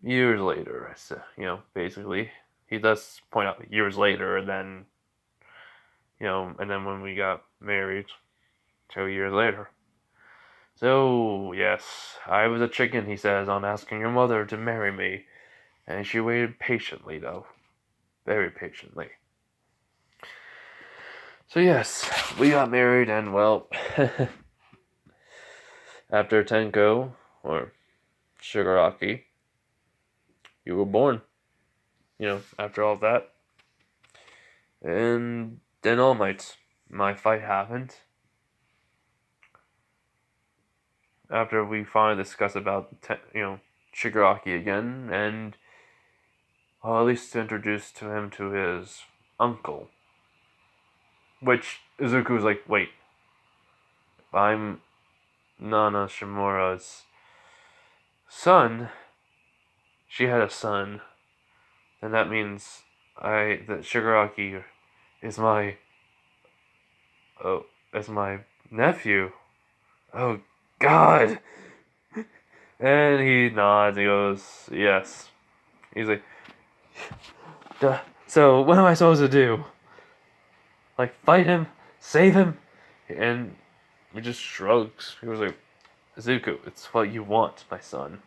Years later, basically, he does point out years later, and then, and then when we got married, 2 years later. So, yes, I was a chicken, he says, on asking your mother to marry me, and she waited patiently, though. Very patiently. So, yes, we got married, and, well, after Tenko, or Shigaraki, you were born. After all that. And then All Might, my fight happened. After we finally discussed about, Shigaraki again, and at least introduced to him to his uncle. Which Izuku was like, wait, I'm Nana Shimura's son. She had a son. Then that means that Shigaraki is my is my nephew. Oh God. And he nods and he goes, yes. He's like, duh. So what am I supposed to do? Like, fight him? Save him? And he just shrugs. He was like, Zuko, it's what you want, my son.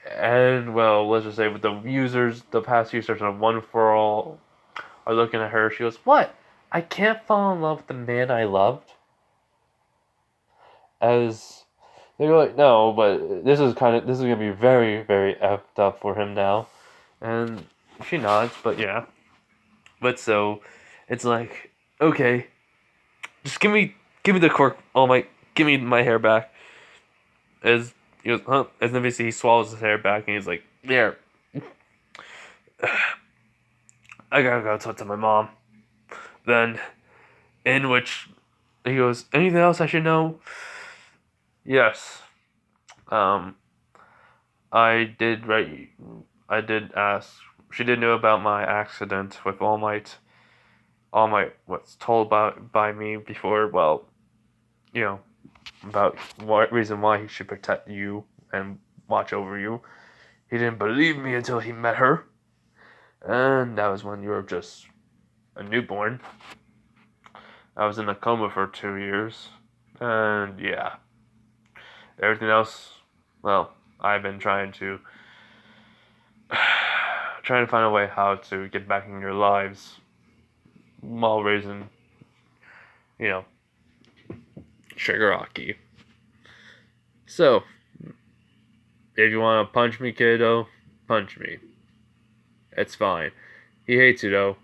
And, well, let's just say with the past users of One For All are looking at her, she goes, what? I can't fall in love with the man I loved? As they're like, no, but this is gonna be very, very effed up for him now. And she nods, but yeah. But so, it's like, okay, just give me the cork, give me my hair back. As he goes, huh? As then he swallows his hair back and he's like, yeah, I gotta go talk to my mom. Then, in which he goes, anything else I should know? Yes. Um, I did write. I did ask. She did know about my accident with All Might. All Might was told by me before. Well, about what reason why he should protect you and watch over you. He didn't believe me until he met her, and that was when you were just a newborn. I was in a coma for 2 years, and yeah, everything else. Well, I've been trying to find a way how to get back in your lives while raising, you know, Shigaraki. So, if you want to punch me, kiddo, punch me. It's fine. He hates you, though.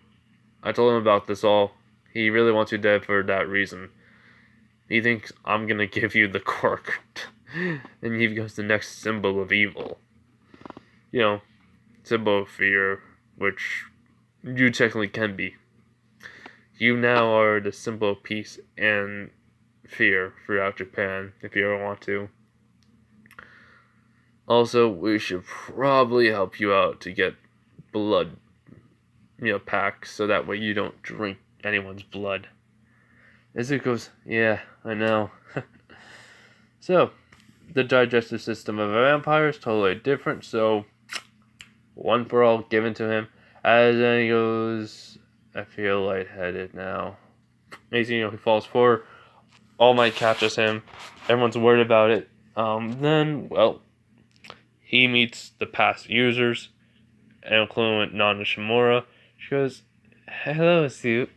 I told him about this all. He really wants you dead for that reason. He thinks I'm gonna give you the cork. And he becomes the next symbol of evil. Symbol of fear, which you technically can be. You now are the symbol of peace and fear throughout Japan, if you ever want to. Also, we should probably help you out to get blood, packs, so that way you don't drink anyone's blood. Izuku's, yeah, I know. So, the digestive system of a vampire is totally different, so One For All given to him. As then he goes, I feel lightheaded now. He falls forward. All Might catches him. Everyone's worried about it. Then, well, he meets the past users, including Nana Shimura. She goes, hello, Izu.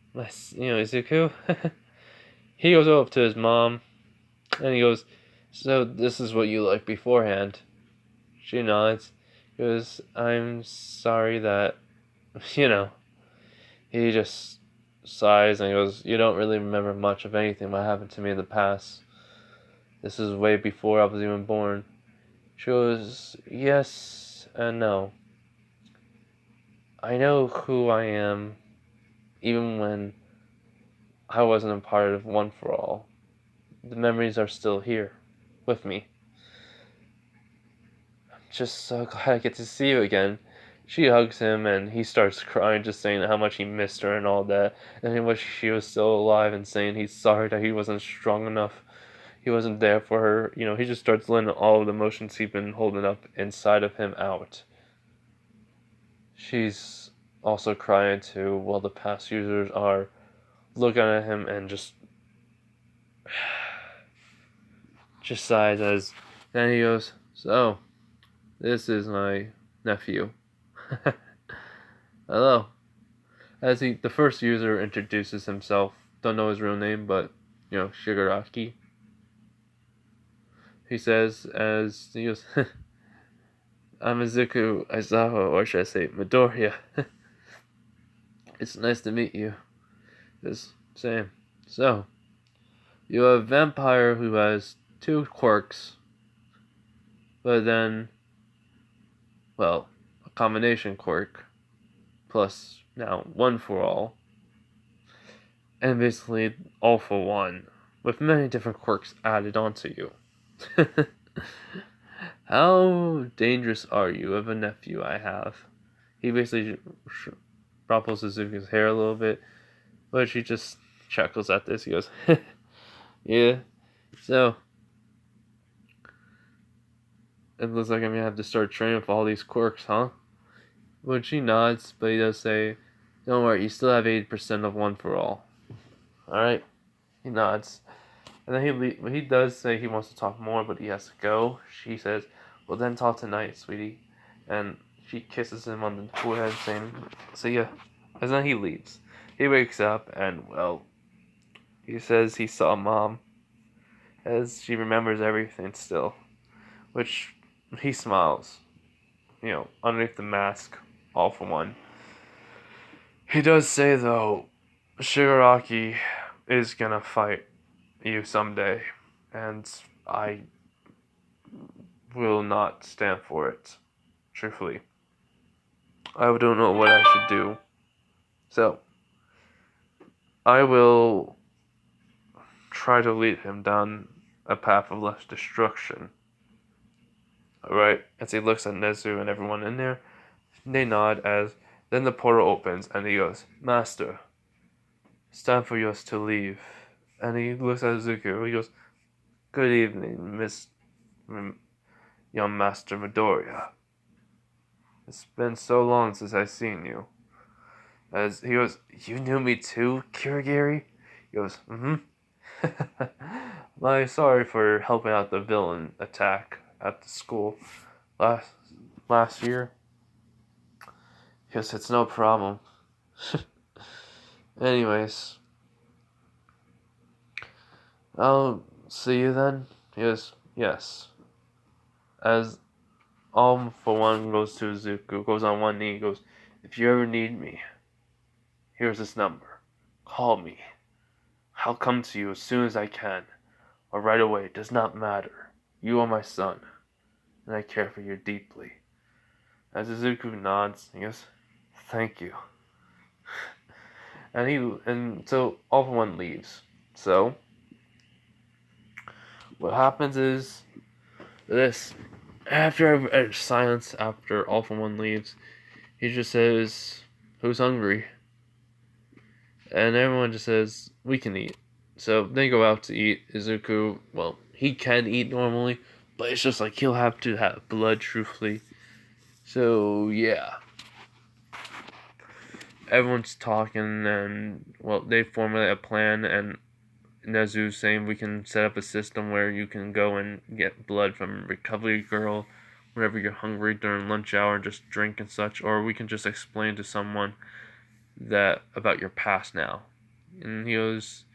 Izuku. He goes up to his mom, and he goes, so this is what you like beforehand. She nods. He goes, I'm sorry that, he just sighs and he goes, you don't really remember much of anything that happened to me in the past. This is way before I was even born. She goes, yes and no. I know who I am, even when I wasn't a part of One For All. The memories are still here, with me. I'm just so glad I get to see you again. She hugs him and he starts crying, just saying how much he missed her and all that, and he wished she was still alive, and saying he's sorry that he wasn't strong enough. He wasn't there for her. He just starts letting all of the emotions he's been holding up inside of him out. She's also crying too, while the past users are looking at him and just sighs as then he goes, "So, this is my nephew." Hello. As the first user introduces himself, don't know his real name, but Shigaraki. He says as he goes, "I'm Izuku Aizawa, or should I say Midoriya. It's nice to meet you." Just same. So, you have a vampire who has two quirks, but then, well, a combination quirk, plus now one for all, and basically all for one, with many different quirks added onto you. How dangerous are you of a nephew I have? He basically ruffles Suzuki's hair a little bit, but she just chuckles at this. He goes, "Yeah, so it looks like I'm gonna have to start training for all these quirks, huh?" When she nods, but he does say, "Don't worry, you still have 80% of one for all." Alright? He nods. And then he does say he wants to talk more, but he has to go. She says, "Well, then talk tonight, sweetie." And she kisses him on the forehead, saying, "See ya." And then he leaves. He wakes up, and, well, he says he saw Mom, as she remembers everything still. Which, he smiles. Underneath the mask, all for one. He does say, though, Shigaraki is gonna fight you someday, and I will not stand for it, truthfully. I don't know what I should do. So, I will try to lead him down a path of less destruction. Alright, as he looks at Nezu and everyone in there, they nod as then the portal opens and he goes, "Master, it's time for us to leave." And he looks at Zuko. He goes, "Good evening, young Master Midoriya. It's been so long since I've seen you." As he goes, "You knew me too, Kirigiri?" He goes, "Mm-hmm." "I'm sorry for helping out the villain attack at the school last year." He goes, "It's no problem." Anyways, "I'll see you then?" He goes, "Yes." As all for one goes to Zuko, goes on one knee, goes, "If you ever need me, here's this number. Call me. I'll come to you as soon as I can, or right away, it does not matter. You are my son, and I care for you deeply." As Zuko nods, he goes, "Thank you." And so all for one leaves. So what happens is this. After a silence, after all for one leaves, he just says, "Who's hungry?" And everyone just says, "We can eat." So they go out to eat. Izuku, well, he can eat normally, but it's just like he'll have to have blood, truthfully. So yeah, everyone's talking, and well, they formulate a plan, and Nezu's saying we can set up a system where you can go and get blood from a recovery girl whenever you're hungry during lunch hour and just drink and such, or we can just explain to someone that about your past now. And he goes,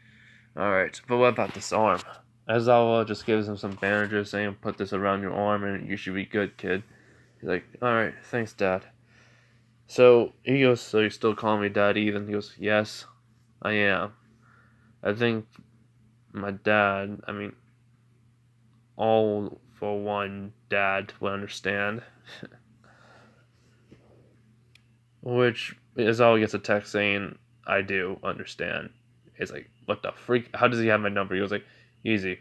"Alright, but what about this arm?" Aizawa just gives him some bandages, saying, "Put this around your arm and you should be good, kid." He's like, "Alright, thanks, Dad." So he goes, "So you still call me Daddy?" Then he goes, "Yes, I am. I think my dad, I mean, all for one dad will understand." Which Aizawa gets a text saying, "I do understand." It's like, what the freak? How does he have my number? He goes like, "Easy.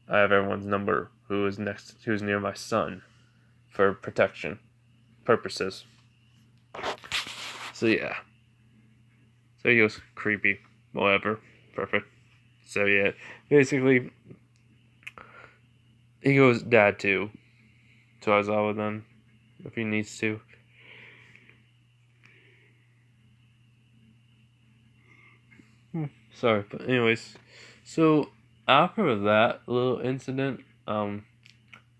I have everyone's number who's near my son for protection." purposes. So yeah. So he goes creepy, whatever, perfect. So yeah, basically he goes dad too to Aizawa then if he needs to. Sorry, but anyways, so after that little incident, the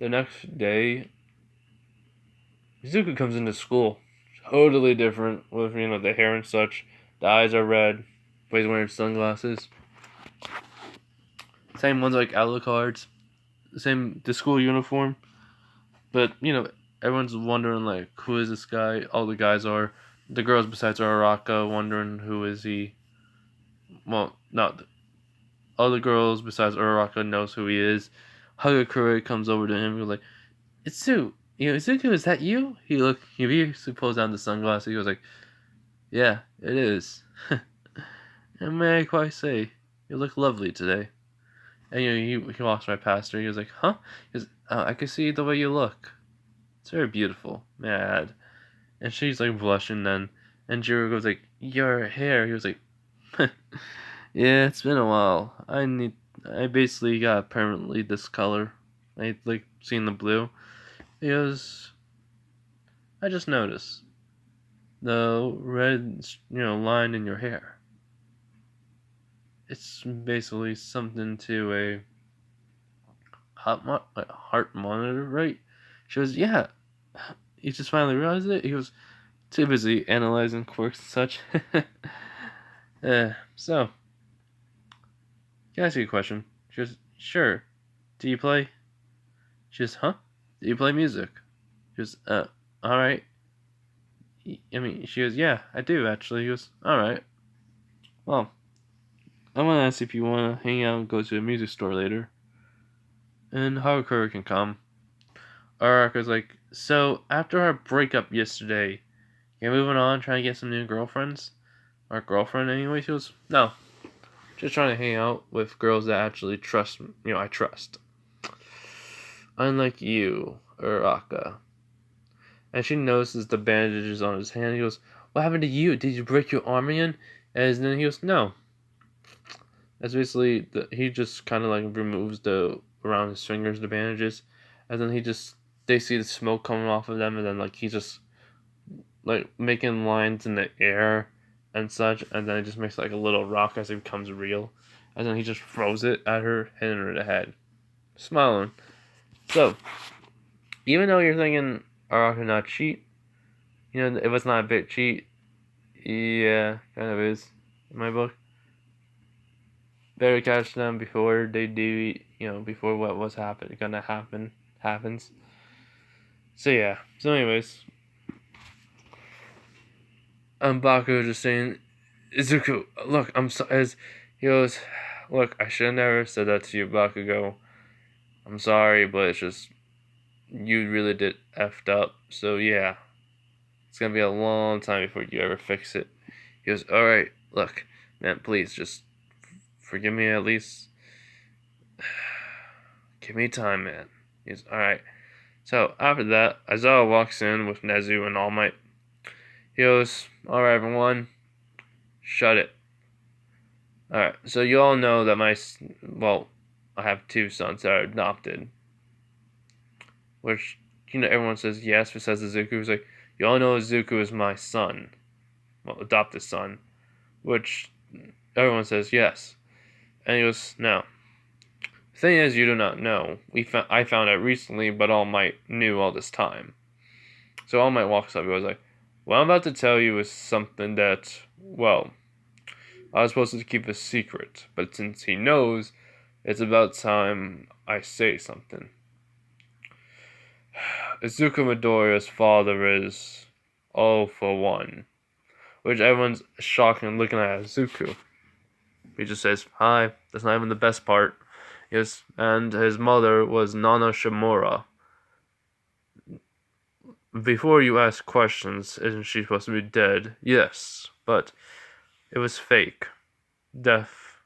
next day, Izuku comes into school, totally different with the hair and such. The eyes are red, but he's wearing sunglasses. Same ones like Alucard's, the school uniform, but everyone's wondering like who is this guy? All the guys are, the girls besides Uraraka wondering who is he. Well, not all the girls besides Uraraka knows who he is. Hagakure comes over to him and goes like, Itsu, Izuku, is that you? He immediately pulls down the sunglasses. He goes like, yeah, it is. And may I quite say, you look lovely today. And he walks right past her. He goes like, huh? He goes, I can see the way you look. It's very beautiful, may I add. And she's like blushing then. And Jiro goes like, your hair. He was like, yeah, it's been a while. I basically got permanently this color. I like seeing the blue. He goes, I just noticed the red, line in your hair. It's basically something to a heart monitor, right? She goes, yeah. He just finally realized it. He was too busy analyzing quirks and such. So, can I ask you a question? She goes, sure. Do you play? She goes, huh? Do you play music? She goes, alright. She goes, yeah, I do actually. He goes, alright. Well, I want to ask if you want to hang out and go to a music store later. And Hagakure can come. Uraraka's like, so after our breakup yesterday, you're moving on, trying to get some new girlfriends? Or girlfriend anyway? She goes, no. Just trying to hang out with girls that actually trust, I trust. Unlike you, Uraraka. And she notices the bandages on his hand. He goes, what happened to you? Did you break your arm again? And then he goes, no. That's basically, he just kind of like removes around his fingers, the bandages. And then they see the smoke coming off of them. And then like he just like making lines in the air and such. And then it just makes like a little rock as it becomes real. And then he just throws it at her, hitting her in the head. Smiling. So, even though you're thinking Uraraka not cheat, if it's not a big cheat, yeah, kind of is in my book. Better catch them before they do, before what was gonna happen happens. So yeah. So anyways, Bakugo just saying, Izuku, look, I'm sorry. He goes, look, I should have never said that to you, Bakugo. I'm sorry, but it's just you really did effed up. So yeah, it's gonna be a long time before you ever fix it. He goes, all right, look, man, please just forgive me at least. Give me time, man. He goes, all right. So after that, Aizawa walks in with Nezu and All Might. He goes, all right, everyone, shut it. All right. So you all know that I have two sons that are adopted. Which, everyone says yes besides Izuku. Who's like, you all know Izuku is my son. Well, adopted son. Which, everyone says yes. And he goes, no. The thing is, you do not know. I found out recently, but All Might knew all this time. So All Might walks up and goes like, what I'm about to tell you is something that, I was supposed to keep a secret. But since he knows, it's about time I say something. Izuku Midoriya's father is all for one. Which everyone's shocked and looking at Izuku. He just says, hi, that's not even the best part. Yes, and his mother was Nana Shimura. Before you ask questions, isn't she supposed to be dead? Yes, but it was fake. Death.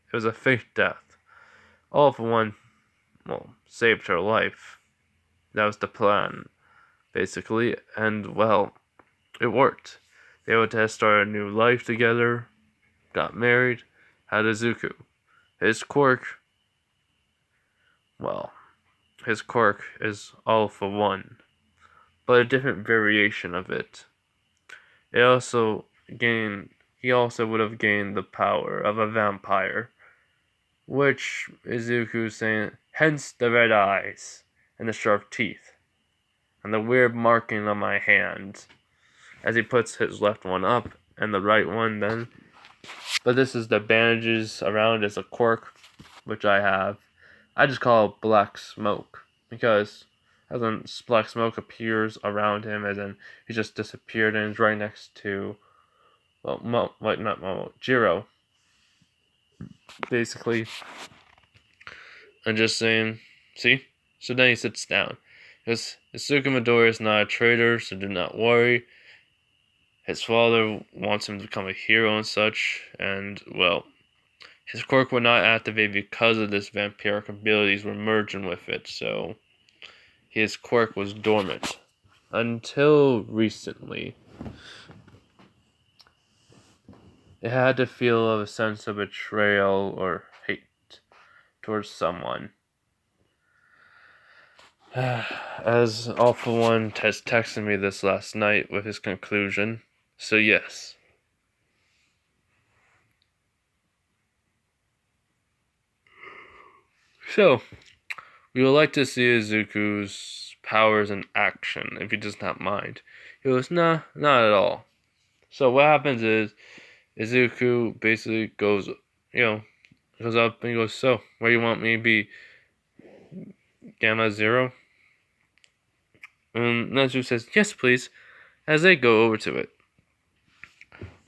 It was a fake death. All for one, saved her life. That was the plan. basically, and well, it worked. They were to start a new life together, got married, had a Zuko. His quirk, well, his quirk is all for one, but a different variation of it. It also he also would have gained the power of a vampire, which Izuku saying, hence the red eyes and the sharp teeth and the weird marking on my hand, as he puts his left one up and the right one then. But this is the bandages around as a quirk, which I have. I just call it black smoke because as in black smoke appears around him, as in he just disappeared and is right next to, well, Jiro, basically. I'm just saying, see? So then he sits down. Because Isuka Midori is not a traitor, so do not worry. His father wants him to become a hero and such, and, well, his quirk would not activate because of this vampiric abilities were merging with it, so his quirk was dormant. Until recently. It had to feel a sense of betrayal or hate towards someone. As All For One has texted me this last night with his conclusion, so yes. So, we would like to see Izuku's powers in action, if he does not mind. He goes, nah, not at all. So what happens is, Izuku basically goes up and he goes, so, where do you want me to be? Gamma Zero? And Nezu says, yes, please, as they go over to it.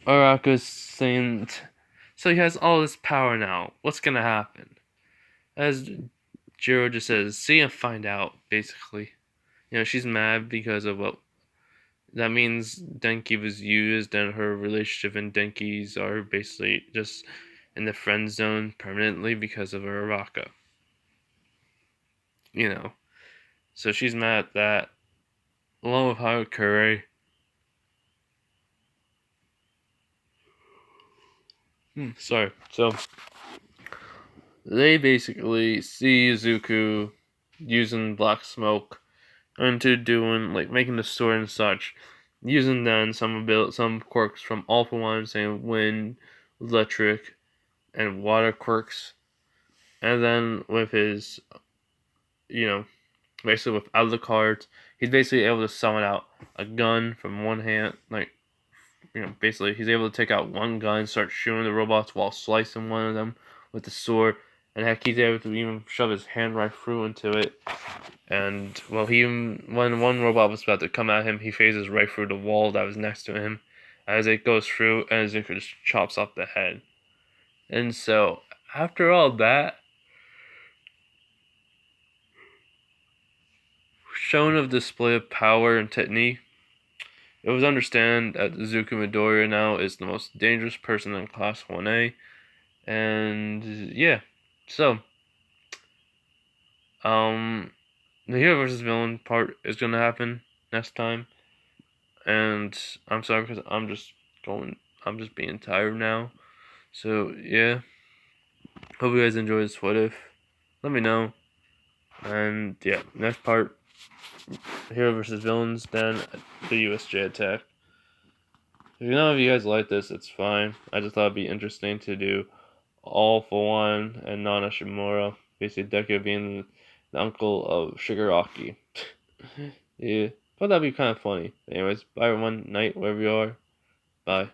Uraraka's saying, so he has all this power now, what's gonna happen? As Jiro just says, see and find out, basically. She's mad because of what that means Denki was used and her relationship and Denki's are basically just in the friend zone permanently because of Uraraka. So she's mad at that. Along with Harakure. Sorry. So they basically see Izuku using black smoke into doing making the sword and such, using then some quirks from All For One, saying wind, electric, and water quirks, and then with his basically with other cards, he's basically able to summon out a gun from one hand, basically he's able to take out one gun, start shooting the robots while slicing one of them with the sword, and heck, he's able to even shove his hand right through into it. And well, when one robot was about to come at him, he phases right through the wall that was next to him, as it goes through, and Zuko just chops off the head. And so, after all that, shown of display of power and technique, it was understood that Zuko Midoriya now is the most dangerous person in Class 1A, and yeah, so, the hero versus villain part is gonna happen next time, and I'm sorry because I'm just being tired now, so yeah, hope you guys enjoy this what if, let me know, and yeah, next part, hero versus villains, then the USJ attack. If you guys like this, it's fine. I just thought it'd be interesting to do All For One and Nana Shimura, basically Deku being the uncle of Shigaraki. Yeah, thought that'd be kind of funny. Anyways, bye everyone, night, wherever you are. Bye.